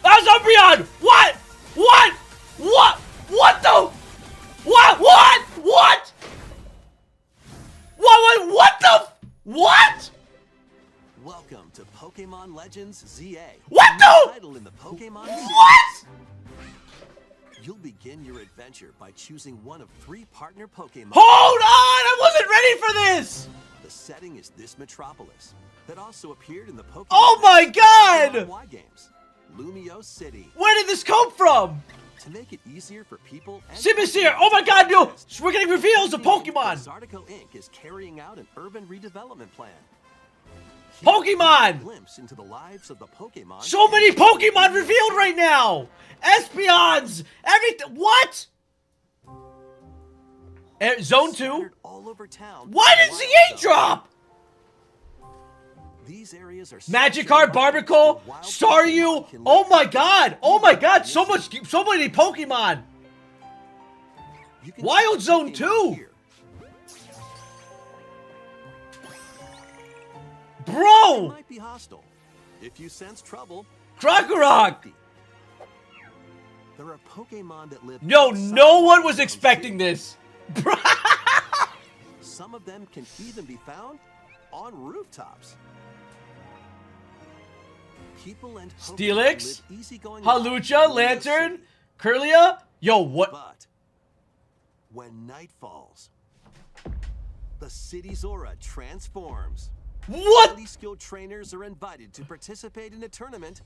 That was Umbreon! What? What? What? What the? What? What? What? What the? What? Welcome to Pokemon Legends ZA. What the? Title in the Pokemon series. What? You'll begin your adventure by choosing one of 3 partner Pokemon. Hold on! I wasn't ready for this! The setting is this metropolis that also appeared in the Pokemon. Oh my God! Y games, Lumio City. Where did this come from? To make it easier for people and Simisear! Oh my God, no! We're getting reveals of Pokemon! Zartico Inc. is carrying out an urban redevelopment plan. Pokemon! Glimpse into the lives of the Pokemon. So many Pokemon revealed right now! Espeons! Everything. What? Zone 2? Scattered all over town. Why did ZA drop? These areas are Magikarp, Barbicle, Staryu. Oh my God! Oh my God! So many Pokemon! Wild Zone 2! Bro! Might be hostile. If you sense trouble, Krokorok! there are Pokemon that live. No outside one was Zone expecting 2. this. Some of them can even be found on rooftops. People and Pokemon Steelix, live easygoing Halucha, lives in Lantern, City. Curlia. Yo, what? But when night falls, the city's aura transforms. What? Highly skilled trainers are invited to participate in a tournament,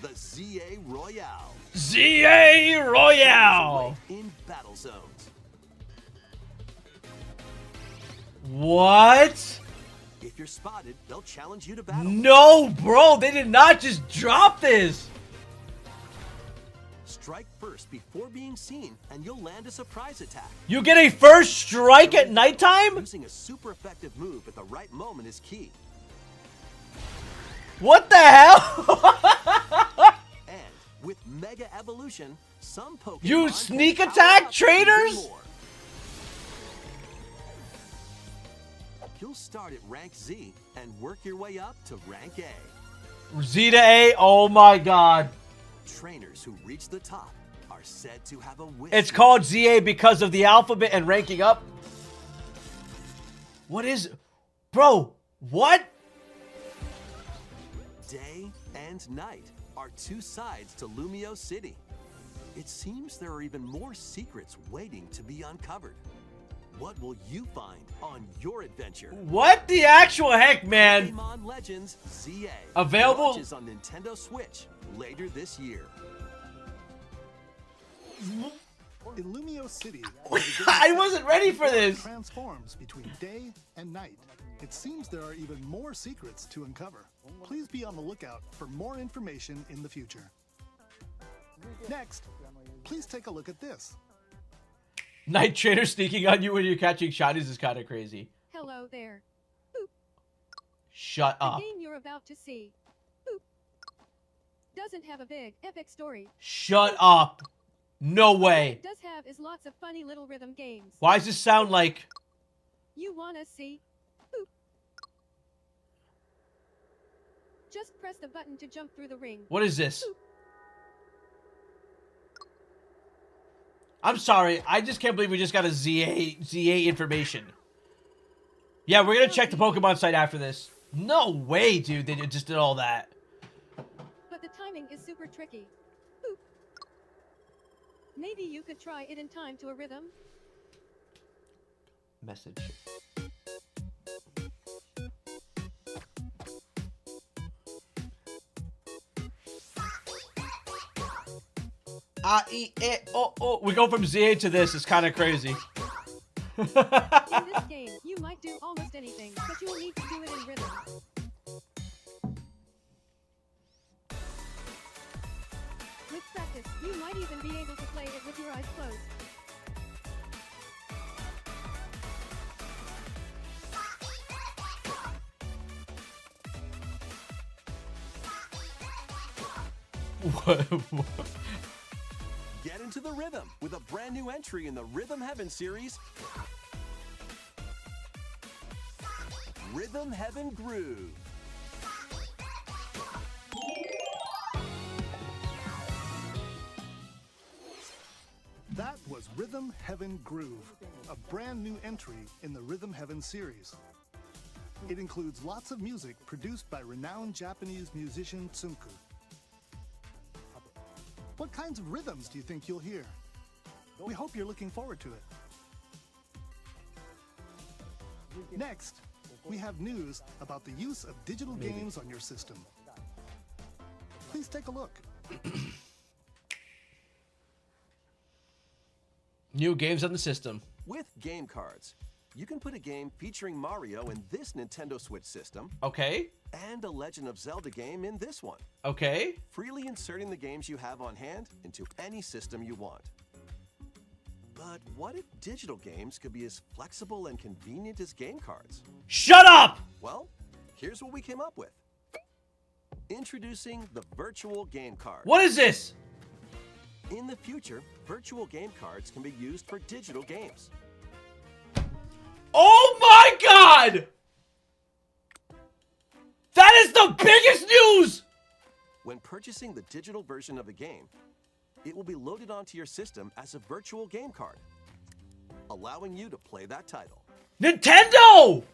the ZA Royale. ZA Royale. In battle zones. What? If you're spotted, they'll challenge you to battle. No, bro, they did not just drop this. Strike first before being seen, and you'll land a surprise attack. You get a first strike at nighttime? Using a super effective move at the right moment is key. What the hell? And with Mega Evolution, some Pokemon You can sneak power attack up trainers? even more. You'll start at rank Z and work your way up to rank A. Z to A, oh my God. Trainers who reach the top are said to have a wish. It's called ZA because of the alphabet and ranking up. What is... Bro, what? Day and night are 2 sides to Lumio City. It seems there are even more secrets waiting to be uncovered. What will you find on your adventure? What the actual heck, man? Pokemon Legends ZA. Available- Launches on Nintendo Switch later this year. In Lumio City, I wasn't ready for this. transforms between day and night. It seems there are even more secrets to uncover. Please be on the lookout for more information in the future. Next, please take a look at this. Night Trainer sneaking on you when you're catching shinies is kind of crazy. Hello there. Shut up. Again, you're you're about to see. Boop. Doesn't have a big, epic story. Shut up. No What way. it does have is lots of funny little rhythm games. Why does this sound like... You wanna see? Boop. Just press the button to jump through the ring. What is this? Boop. I'm sorry. I just can't believe we just got a ZA information. Yeah, we're gonna check the Pokemon site after this. No way, dude. They just did all that. But the timing is super tricky. Boop. Maybe you could try it in time to a rhythm. Message. We go from ZA to this. It's kind of crazy. In this game, you might do almost anything, but you will need to do it in rhythm. With practice, you might even be able to play it with your eyes closed. What? Get into the rhythm with a brand new entry in the Rhythm Heaven series, Rhythm Heaven Groove. That was Rhythm Heaven Groove, a brand new entry in the Rhythm Heaven series. It includes lots of music produced by renowned Japanese musician Tsunku. What kinds of rhythms do you think you'll hear? We hope you're looking forward to it. Next, we have news about the use of digital games on your system. Please take a look. New games on the system. With game cards, you can put a game featuring Mario in this Nintendo Switch system. Okay. And a Legend of Zelda game in this one. Okay. Freely inserting the games you have on hand into any system you want. But what if digital games could be as flexible and convenient as game cards? Shut up! Well, here's what we came up with. Introducing the Virtual Game Card. What is this? In the future, virtual game cards can be used for digital games. Oh my god! That is the biggest news! When purchasing the digital version of a game, it will be loaded onto your system as a virtual game card, allowing you to play that title. Nintendo!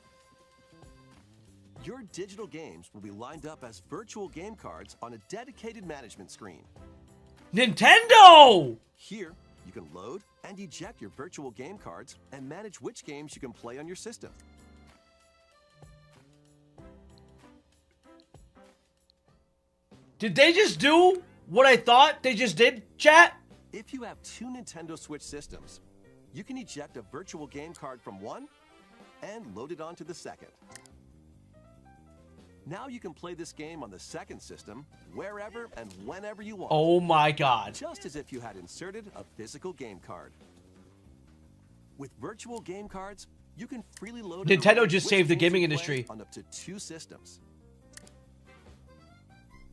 Your digital games will be lined up as virtual game cards on a dedicated management screen. Nintendo! Here, you can load and eject your virtual game cards and manage which games you can play on your system. Did they just do what I thought they just did, chat? If you have two Nintendo Switch systems, you can eject a virtual game card from one and load it onto the second. Now you can play this game on the second system wherever and whenever you want. Oh my god. Just as if you had inserted a physical game card. With virtual game cards, you can freely load and Nintendo arrange just which saved the games you gaming play industry. on up to two systems.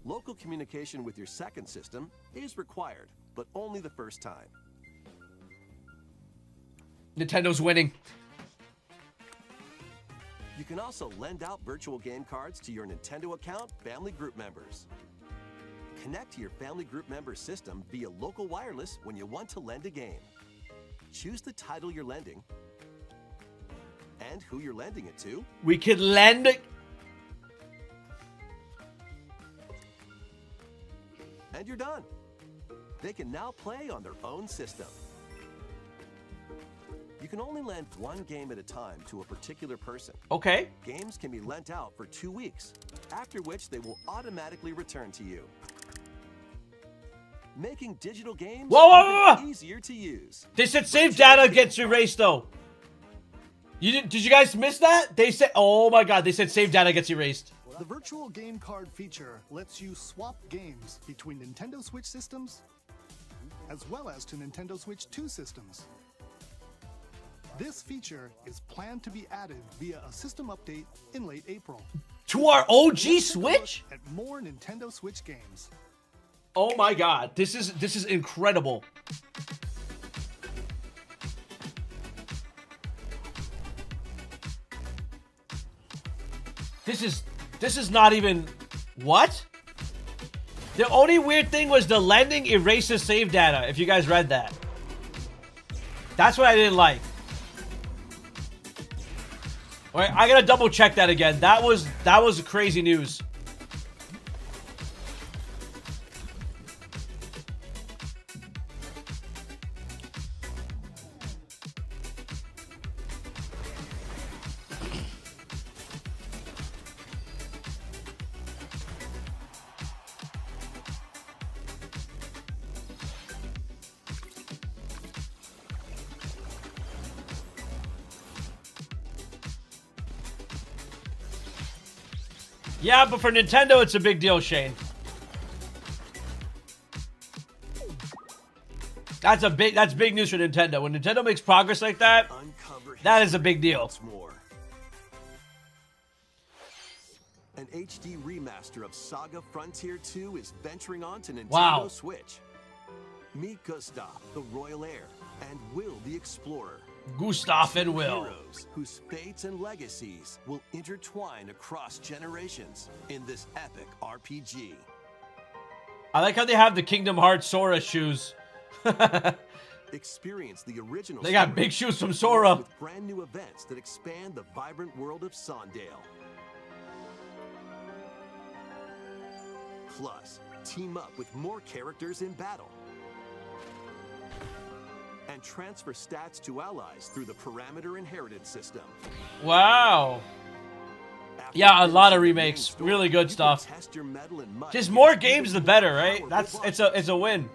Local communication with your second system is required, but only the first time. Nintendo's winning. You can also lend out virtual game cards to your Nintendo account family group members. Connect to your family group member system via local wireless when you want to lend a game. Choose the title you're lending and who you're lending it to. We can lend... And you're done. They can now play on their own system. You can only lend one game at a time to a particular person. Okay. Games can be lent out for 2 weeks, after which they will automatically return to you. Making digital games even easier to use. They said save data gets erased though. Did you guys miss that? They said, oh my god, they said save data gets erased. The virtual game card feature lets you swap games between Nintendo Switch systems as well as to Nintendo Switch 2 systems. This feature is planned to be added via a system update in late April. To our OG Let's take a look Switch? at more Nintendo Switch games. Oh my god, this is incredible. This is not even what? The only weird thing was the landing erases save data, if you guys read that. That's what I didn't like. Alright, I gotta double check that again. That was crazy news. Yeah, but for Nintendo, it's a big deal, Shane. That's big news for Nintendo. When Nintendo makes progress like that, that is a big deal. More. An HD remaster of Saga Frontier 2 is venturing on to Nintendo Switch. Meet Gustav, the Royal Heir, and Will the Explorer. Gustav and Will. Heroes whose fates and legacies will intertwine across generations in this epic RPG. I like how they have the Kingdom Hearts Sora shoes. Experience the original. They got big shoes from Sora. With brand new events that expand the vibrant world of Sondale. Plus, team up with more characters in battle. And transfer stats to allies through the parameter inheritance system. Wow. Yeah, a lot of remakes. Really good stuff. Just more games the better, right? It's a win.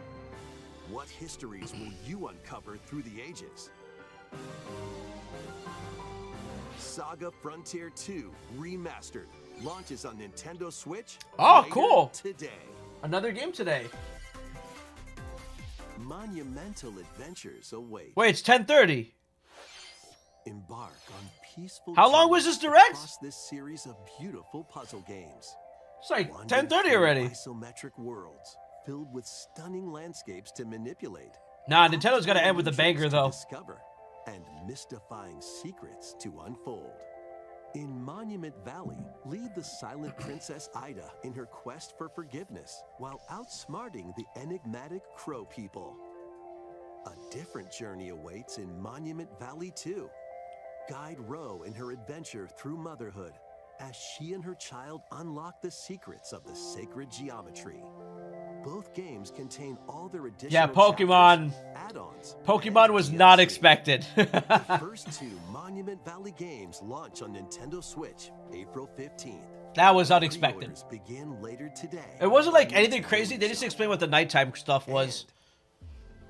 What histories will you uncover through the ages? Saga Frontier 2 Remastered launches on Nintendo Switch. Oh, cool. Today. Another game today. Monumental adventures await. Wait, it's 10:30. Embark on peaceful. How long was this direct? Across this series of beautiful puzzle games. It's like 10:30 already. Isometric worlds filled with stunning landscapes to manipulate. Nah, Nintendo's got to end with a banger though. Discover and mystifying secrets to unfold. In Monument Valley, lead the silent Princess Ida in her quest for forgiveness while outsmarting the enigmatic Crow people. A different journey awaits in Monument Valley 2. Guide Ro in her adventure through motherhood as she and her child unlock the secrets of the sacred geometry. Both games contain all their additional Yeah, Pokemon. Add-ons. Pokemon was not expected. The first two Monument Valley games launch on Nintendo Switch April 15th. That was unexpected. Pre-orders begin later today. It wasn't like anything crazy. They just explained what the nighttime stuff was.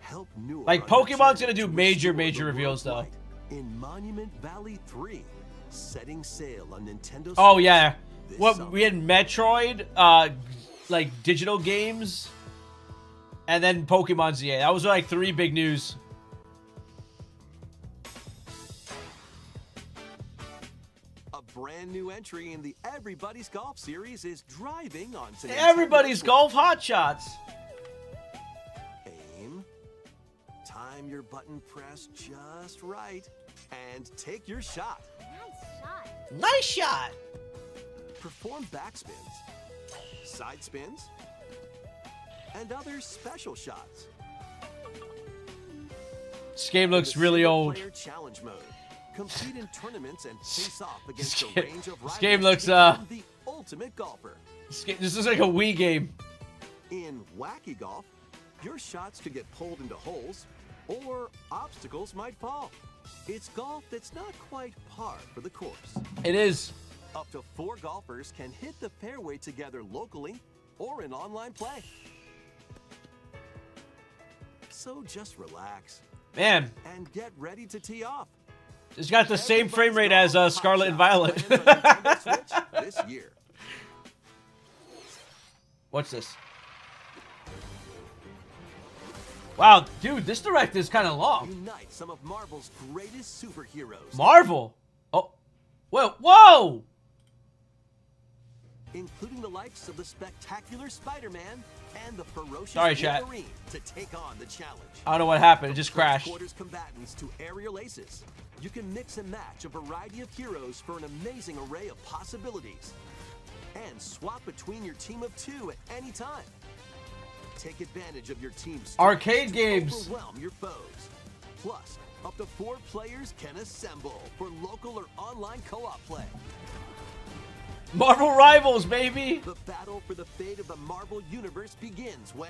Help Noor Like Pokemon's gonna do major reveals though. In Monument Valley 3, setting sail on Nintendo Switch. Oh yeah. this What summer. we had Metroid, like digital games, and then Pokemon ZA. That was like 3 big news. A brand new entry in the Everybody's Golf series is driving onto Everybody's Nintendo Golf Hot Shots. Switch. Aim, time your button press just right, and take your shot. Nice shot. Perform backspins, side spins, and other special shots. This game looks In the really old. single-player challenge mode. Compete in tournaments and face off against This a game- range of this rivals game looks, to become the ultimate golfer. This is like a Wii game. In Wacky Golf, your shots could get pulled into holes, or obstacles might fall. It's golf that's not quite par for the course. It is. Up to 4 golfers can hit the fairway together locally or in online play. So just relax Man, and get ready to tee off. it's got the same frame rate as Scarlet and Violet. Lands on Nintendo Switch this year. What's this? Wow, dude, this direct is kind of long. Unite some of Marvel's greatest superheroes. Marvel. Oh, whoa, whoa! including the likes of the spectacular Spider-Man and the ferocious Sorry, chat. Wolverine to take on the challenge. I don't know what happened. It just From close crashed. quarters combatants to aerial aces, you can mix and match a variety of heroes for an amazing array of possibilities. And swap between your team of 2 at any time. Take advantage of your team's strengths Arcade to games. overwhelm your foes. Plus, up to 4 players can assemble for local or online co-op play. Marvel Rivals, baby. The battle for the fate of the Marvel Universe begins when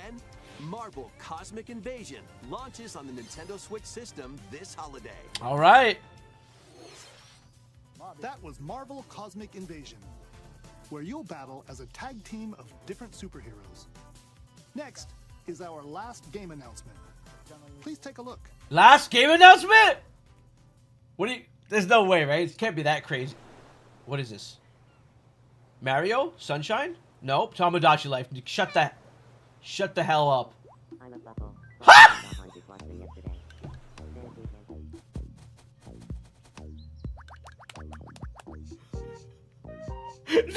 Marvel Cosmic Invasion launches on the Nintendo Switch system this holiday. All right. That was Marvel Cosmic Invasion, where you'll battle as a tag team of different superheroes. Next is our last game announcement. Please take a look. Last game announcement? What do you... There's no way, right? It can't be that crazy. What is this? Mario? Sunshine? Nope. Tomodachi Life. Shut the hell up. Ha!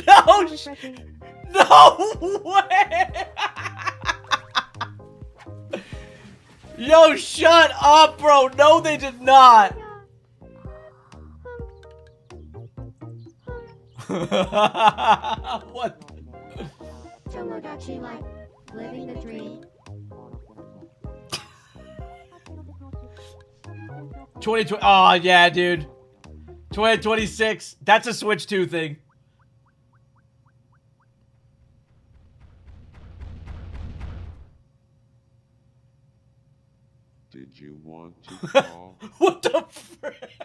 No! No way! Yo, shut up, bro. No, they did not. What? Tomodachi Life, living the dream. 2020. Oh, yeah, dude. 2026. That's a Switch 2 thing. Did you want to call? What the frick?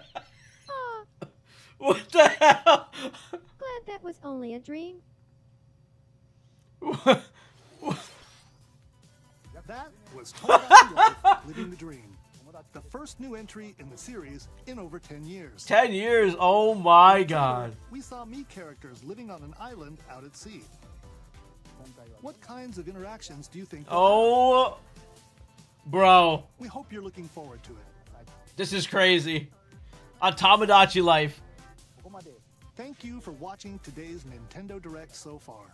What the hell? Glad that was only a dream. That was Tomodachi Life, living the dream. The first new entry in the series in over 10 years. 10 years? Oh my god. We saw Mii characters living on an island out at sea. What kinds of interactions do you think? Oh, bro. We hope you're looking forward to it. This is crazy. On Tomodachi Life. Thank you for watching today's Nintendo Direct so far.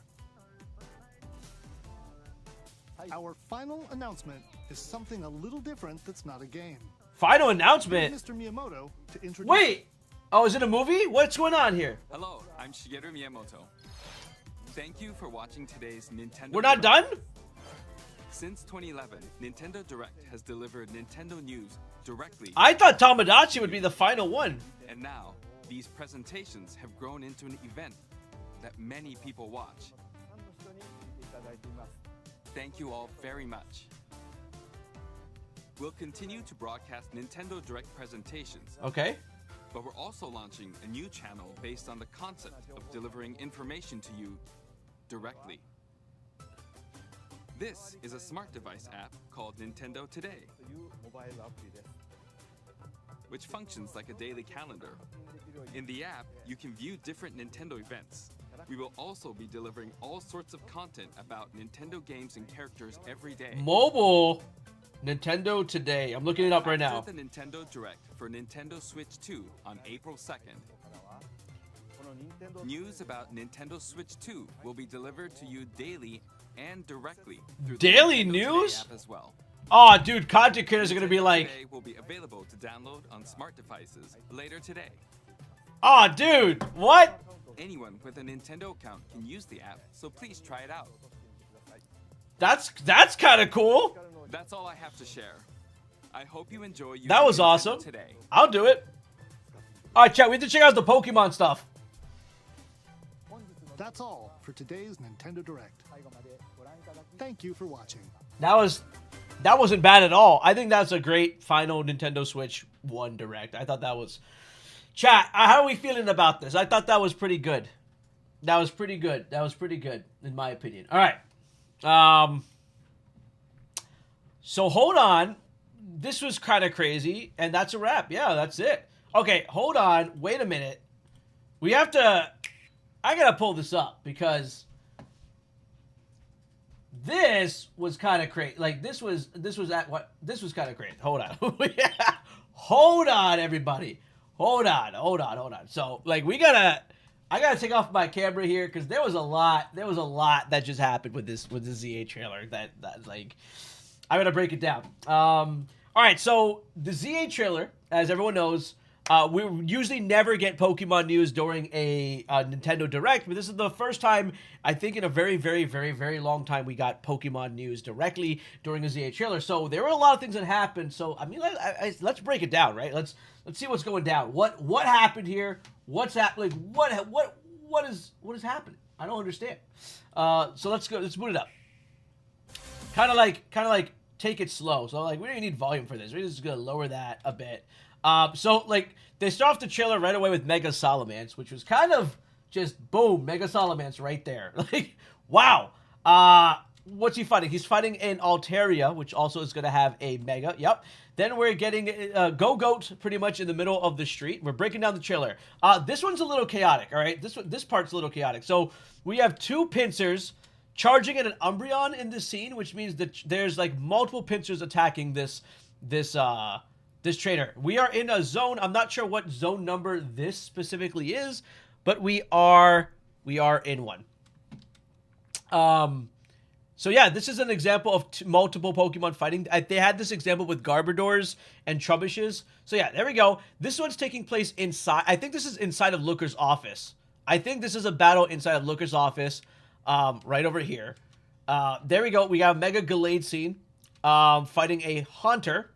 Our final announcement is something a little different that's not a game. Final announcement? Mr. Miyamoto to introduce... Wait! Oh, is it a movie? What's going on here? Hello, I'm Shigeru Miyamoto. Thank you for watching today's Nintendo We're not Direct. done? Since 2011, Nintendo Direct has delivered Nintendo news directly. I thought Tomodachi would be the final one. And now, these presentations have grown into an event that many people watch. Thank you all very much. We'll continue to broadcast Nintendo Direct presentations. Okay. But we're also launching a new channel based on the concept of delivering information to you directly. This is a smart device app called Nintendo Today, which functions like a daily calendar. In the app, you can view different Nintendo events. We will also be delivering all sorts of content about Nintendo games and characters every day. Mobile Nintendo Today. I'm looking it up right now. After the Nintendo Direct for Nintendo Switch 2 on April 2nd, news about Nintendo Switch 2 will be delivered to you daily and directly through the Daily Nintendo news? Today app as well. Oh, dude, content creators are gonna be Nintendo like, Today will be available to download on smart devices later today. oh, dude, what? Anyone with a Nintendo account can use the app, so please try it out. That's kind of cool. That's all I have to share. I hope you enjoy using That was Nintendo awesome. Today. I'll do it. All right, chat. We have to check out the Pokemon stuff. That's all for today's Nintendo Direct. Thank you for watching. That wasn't bad at all. I think that's a great final Nintendo Switch 1 Direct. I thought that was... Chat, how are we feeling about this? I thought that was pretty good. That was pretty good. That was pretty good, in my opinion. All right. So hold on. This was kind of crazy, and that's a wrap. Yeah, that's it. Okay, hold on. Wait a minute. We have to... I gotta pull this up, because... This was kind of crazy. Like, this was kind of crazy. Hold on. Hold on, everybody. Hold on. So, like, we gotta I gotta take off my camera here because there was a lot that just happened with this ZA trailer that like I'm gonna break it down. All right, so the ZA trailer, as everyone knows, we usually never get Pokemon news during a Nintendo Direct, but this is the first time I think in a very, very, very, very long time we got Pokemon news directly during a ZA trailer. So there were a lot of things that happened. So I mean, let's break it down, right? Let's see what's going down. What happened here? What's happening? What is happening? I don't understand. So let's go. Let's boot it up. Kind of like take it slow. So like we don't even need volume for this. We're just gonna lower that a bit. So like they start off the trailer right away with Mega Salamence, which was kind of just boom, Mega Salamence right there. Like wow. What's he fighting? He's fighting an Altaria, which also is gonna have a Mega. Yep. Then we're getting Go-Goat pretty much in the middle of the street. We're breaking down the trailer. This one's a little chaotic, all right? This part's a little chaotic. So we have two pincers charging at an Umbreon in this scene, which means that there's like multiple pincers attacking this trainer. We are in a zone. I'm not sure what zone number this specifically is, but we are in one. So yeah, this is an example of multiple Pokemon fighting. They had this example with Garbodors and Trubbishes. So yeah, there we go. This one's taking place inside. I think this is inside of Looker's office. I think this is a battle inside of Looker's office, right over here. There we go. We got a Mega Gallade scene, fighting a Haunter.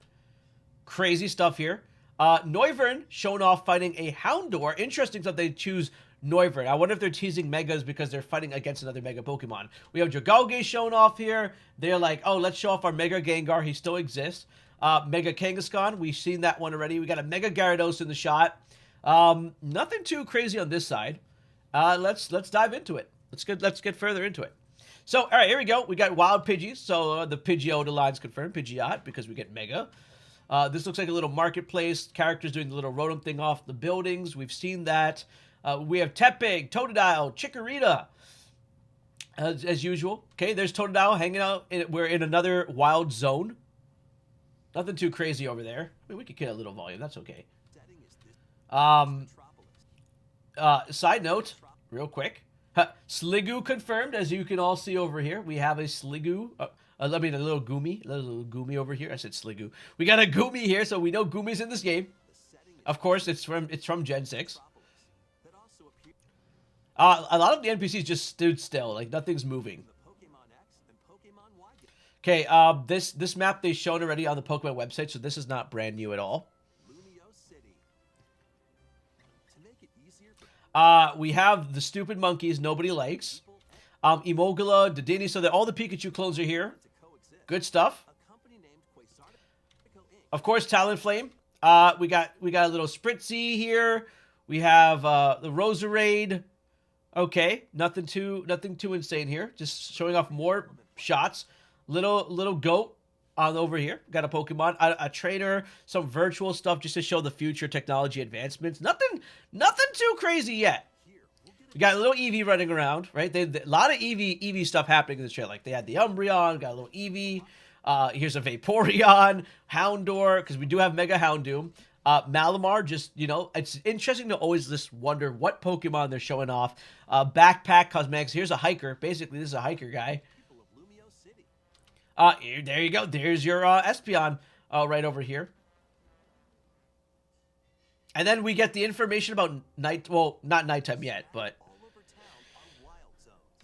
Crazy stuff here. Noivern shown off fighting a Houndour. Interesting that they choose Noivern. I wonder if they're teasing Megas because they're fighting against another Mega Pokemon. We have Dragalge shown off here. They're like, oh, let's show off our Mega Gengar. He still exists. Mega Kangaskhan. We've seen that one already. We got a Mega Gyarados in the shot. Nothing too crazy on this side. Let's dive into it. Let's get further into it. So, all right, here we go. We got Wild Pidgeys. So the Pidgeotto line's confirmed. Pidgeot, because we get Mega. This looks like a little marketplace. Characters doing the little Rotom thing off the buildings. We've seen that. We have Tepig, Totodile, Chikorita, as usual. Okay, there's Totodile hanging out. We're in another wild zone. Nothing too crazy over there. I mean, we could get a little volume. That's okay. Side note, real quick. Sliggoo confirmed, as you can all see over here. We have a Sliggoo. I mean, a little Goomy over here. I said Sliggoo. We got a Goomy here, so we know Goomy's in this game. Of course, it's from Gen 6. A lot of the NPCs just stood still, like nothing's moving. Okay, this map they've shown already on the Pokemon website, so this is not brand new at all. We have the stupid monkeys nobody likes. Emogula, Dedenne, so that all the Pikachu clones are here. Good stuff. Of course, Talonflame. We got a little Spritzy here. We have the Roserade. Okay, nothing too insane here. Just showing off more shots. Little goat on over here. Got a Pokemon, a trainer, some virtual stuff just to show the future technology advancements. Nothing too crazy yet. We got a little Eevee running around, right? A lot of Eevee stuff happening in this trailer. Like they had the Umbreon, got a little Eevee. Here's a Vaporeon, Houndour, because we do have Mega Houndoom. Malamar, just, you know, it's interesting to always just wonder what Pokemon they're showing off. Backpack Cosmetics. Here's a hiker. Basically, this is a hiker guy. There you go. There's your Espeon right over here. And then we get the information about well, not nighttime yet, but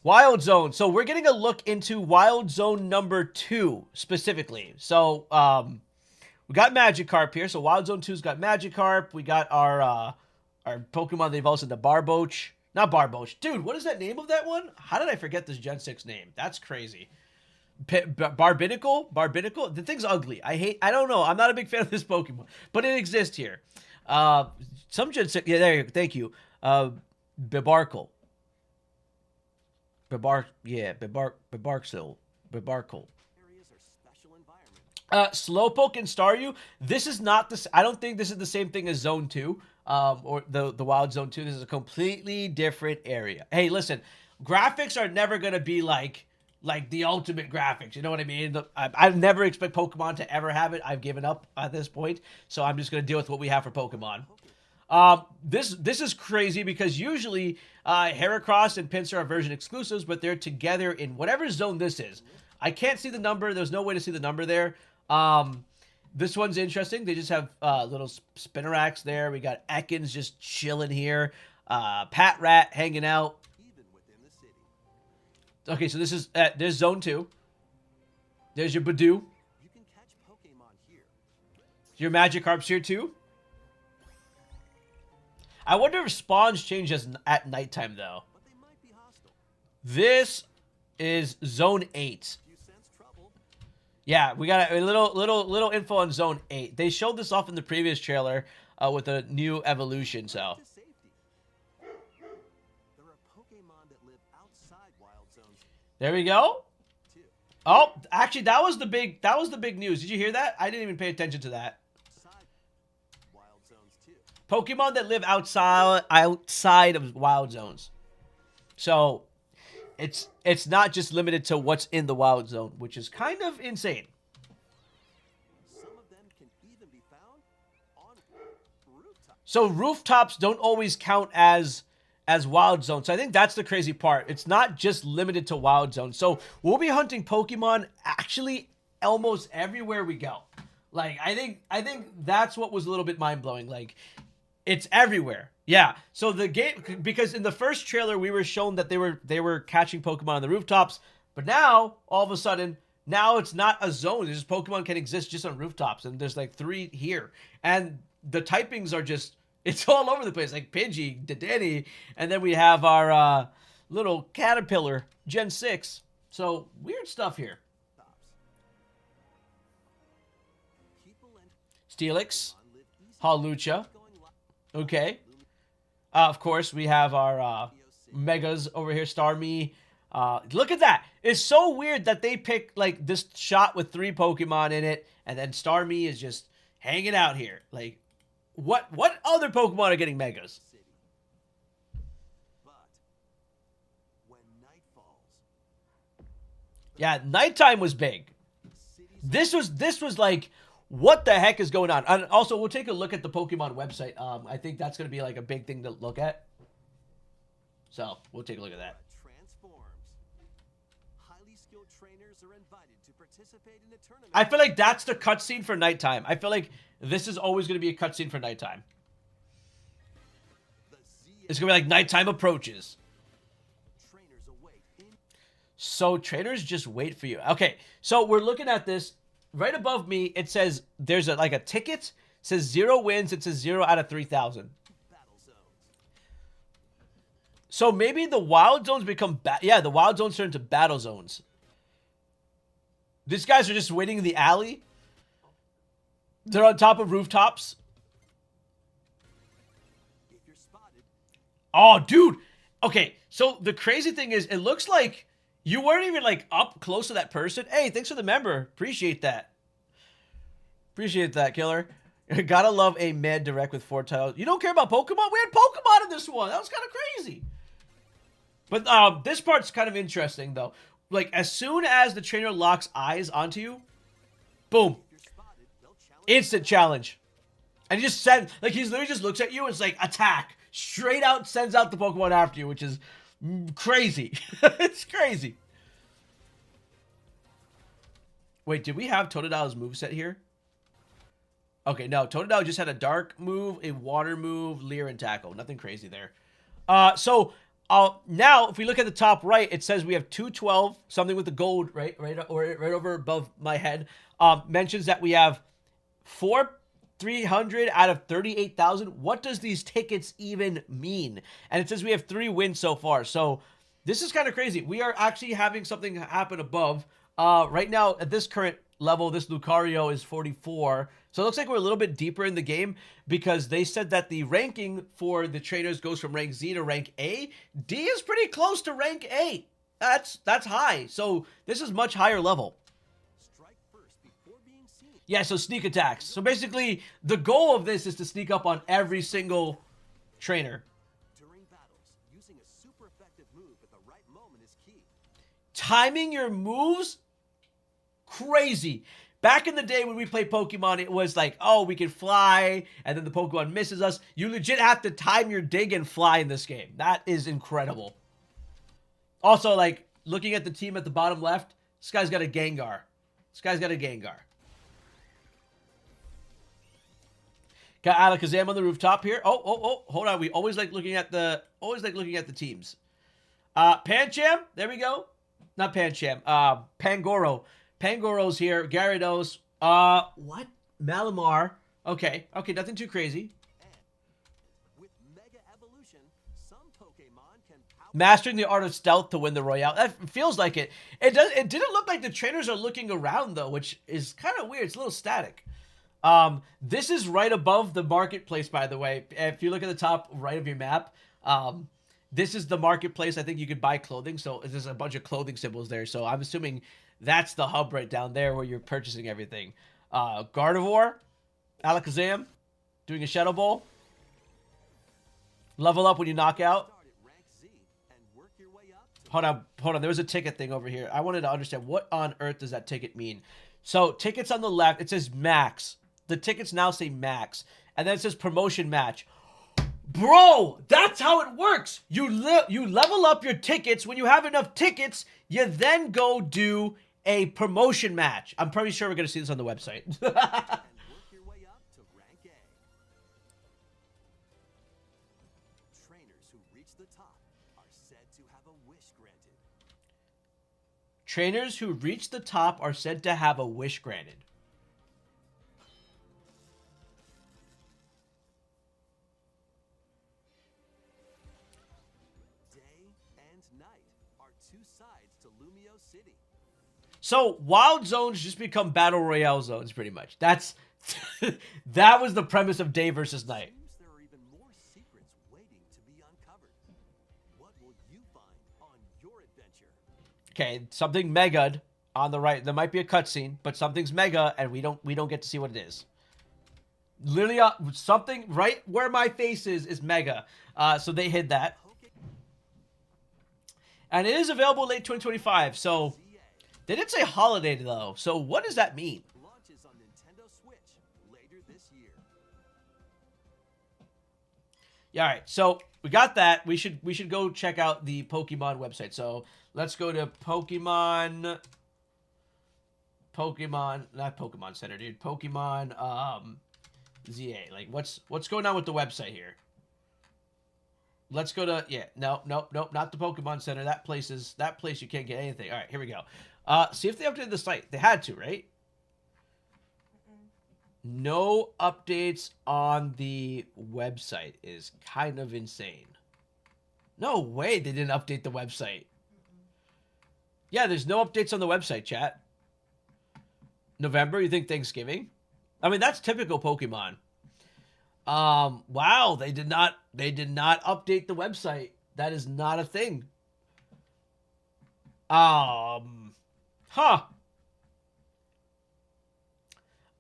Wild Zone. So we're getting a look into Wild Zone number 2 specifically. So we got Magikarp here. So Wild Zone 2's got Magikarp. We got our Pokemon that evolves into Barboach. Not Barboach. Dude, what is that name of that one? How did I forget this Gen 6 name? That's crazy. Barbinicle? The thing's ugly. I don't know. I'm not a big fan of this Pokemon, but it exists here. Some Gen 6, yeah, there you go. Thank you. Bibarkle. Bibarkle. Slowpoke and Staryu. This is not this. I don't think this is the same thing as Zone 2, or the Wild Zone 2. This is a completely different area. Hey, listen, graphics are never gonna be like the ultimate graphics. You know what I mean? I never expect Pokemon to ever have it. I've given up at this point, so I'm just gonna deal with what we have for Pokemon. This is crazy because usually Heracross and Pinsir are version exclusives, but they're together in whatever zone this is. I can't see the number. There's no way to see the number there. This one's interesting. They just have little Spinnerax there. We got Ekans just chilling here. Pat Rat hanging out. Okay, so this is there's zone 2. There's your Badoo. Your Magikarp's here too. I wonder if spawns changes at nighttime though. This is zone 8. Yeah, we got a little info on zone 8. They showed this off in the previous trailer with a new evolution. So there we go. Oh, actually, that was the big news. Did you hear that? I didn't even pay attention to that. Pokemon that live outside of wild zones. So it's not just limited to what's in the wild zone, which is kind of insane. So rooftops don't always count as wild zones. So I think that's the crazy part. It's not just limited to wild zones. So we'll be hunting Pokemon actually almost everywhere we go. Like I think that's what was a little bit mind-blowing. Like it's everywhere. Yeah. So the game, because in the first trailer we were shown that they were catching Pokemon on the rooftops, but now all of a sudden now it's not a zone. There's just Pokemon can exist just on rooftops, and there's like 3 here, and the typings are just it's all over the place, like Pidgey, Dedenne, and then we have our little Caterpillar Gen 6. So weird stuff here. Steelix, Hawlucha. Okay. Of course, we have our Megas over here, Starmie. Look at that. It's so weird that they pick like this shot with 3 Pokemon in it, and then Starmie is just hanging out here. Like, what other Pokemon are getting Megas? Yeah, nighttime was big. This was like, what the heck is going on? And also, we'll take a look at the Pokemon website. I think that's going to be like a big thing to look at. So, we'll take a look at that. I feel like that's the cutscene for nighttime. I feel like this is always going to be a cutscene for nighttime. It's going to be like nighttime approaches. So trainers just wait for you. Okay, so we're looking at this. Right above me, it says there's like a ticket. It says 0 wins. It says 0 out of 3,000. So maybe the wild zones become the wild zones turn into battle zones. These guys are just waiting in the alley. They're on top of rooftops. Oh, dude. Okay, so the crazy thing is, it looks like you weren't even like up close to that person. Hey, thanks for the member. Appreciate that. Appreciate that, Killer. Gotta love a med direct with 4 titles. You don't care about Pokemon? We had Pokemon in this one. That was kind of crazy. But this part's kind of interesting, though. Like, as soon as the trainer locks eyes onto you, boom. Instant challenge. And he just said, like, he literally just looks at you and it's like, attack. Straight out sends out the Pokemon after you, which is crazy. It's crazy. Wait, did we have Totodile's moveset here? Okay, no. Totodile just had a dark move, a water move, Leer, and tackle. Nothing crazy there. Now, if we look at the top right, it says we have 212, something with the gold, right over above my head. Mentions that we have 300 out of 38,000. What does these tickets even mean? And it says we have 3 wins so far. So this is kind of crazy. We are actually having something happen above. Right now, at this current level, this Lucario is 44. So it looks like we're a little bit deeper in the game, because they said that the ranking for the trainers goes from rank Z to rank A. D is pretty close to rank A. That's high. So this is much higher level. Yeah, so sneak attacks. So basically, the goal of this is to sneak up on every single trainer. Timing your moves? Crazy. Back in the day when we played Pokemon, it was like, oh, we can fly, and then the Pokemon misses us. You legit have to time your dig and fly in this game. That is incredible. Also, like, looking at the team at the bottom left, this guy's got a Gengar. This guy's got a Gengar. Got Alakazam on the rooftop here. Oh, hold on. We always like looking at the teams. Pancham, there we go. Not Pancham. Pangoro. Pangoro's here. Gyarados. What? Malamar. Okay, nothing too crazy. With Mega Evolution, some Pokemon can Mastering the art of stealth to win the Royale. That feels like it. It didn't look like the trainers are looking around though, which is kind of weird. It's a little static. This is right above the marketplace, by the way. If you look at the top right of your map, this is the marketplace. I think you could buy clothing. So there's a bunch of clothing symbols there. So I'm assuming that's the hub right down there where you're purchasing everything. Gardevoir, Alakazam, doing a Shadow Ball. Level up when you knock out. Hold on. There was a ticket thing over here. I wanted to understand what on earth does that ticket mean. So tickets on the left, it says max. The tickets now say max. And then it says promotion match. Bro, that's how it works. You level up your tickets. When you have enough tickets, you then go do a promotion match. I'm pretty sure we're going to see this on the website. Trainers who reach the top are said to have a wish granted. Day and night are two sides to Lumio City. So wild zones just become battle royale zones, pretty much. That's that was the premise of day versus night. There are even more secrets waiting to be uncovered. What will you find on your adventure? Okay, something mega'd on the right. There might be a cutscene, but something's mega, and we don't get to see what it is. Literally, something right where my face is mega. So they hid that, and it is available late 2025. So they didn't say holiday though. So what does that mean? Launches on Nintendo Switch later this year. Yeah, all right. So we got that. We should go check out the Pokemon website. So let's go to Pokemon, not Pokemon Center, dude. Pokemon ZA. Like what's going on with the website here? Let's go to nope, not the Pokemon Center. That place you can't get anything. All right, here we go. See if they updated the site. They had to, right? No updates on the website is kind of insane. No way they didn't update the website. Yeah, there's no updates on the website, chat. November, you think Thanksgiving? I mean, that's typical Pokemon. Wow, they did not update the website. That is not a thing.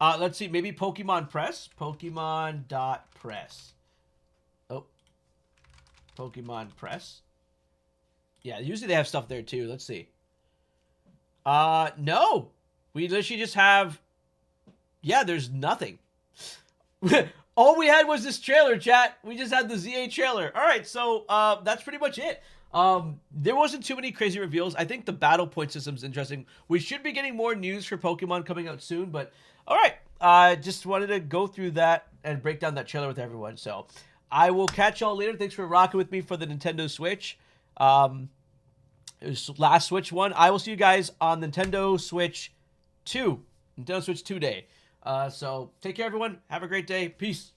Let's see, maybe Pokemon Press? Pokemon.press. Oh. Pokemon Press. Yeah, usually they have stuff there too. Let's see. No. We literally just have... Yeah, there's nothing. All we had was this trailer, chat. We just had the ZA trailer. All right, so that's pretty much it. There wasn't too many crazy reveals. I think the battle point system is interesting. We should be getting more news for Pokemon coming out soon, but all right. I just wanted to go through that and break down that trailer with everyone. So I will catch y'all later. Thanks for rocking with me for the Nintendo Switch. It was last Switch one. I will see you guys on Nintendo Switch 2. Nintendo Switch 2 day. So take care, everyone. Have a great day. Peace.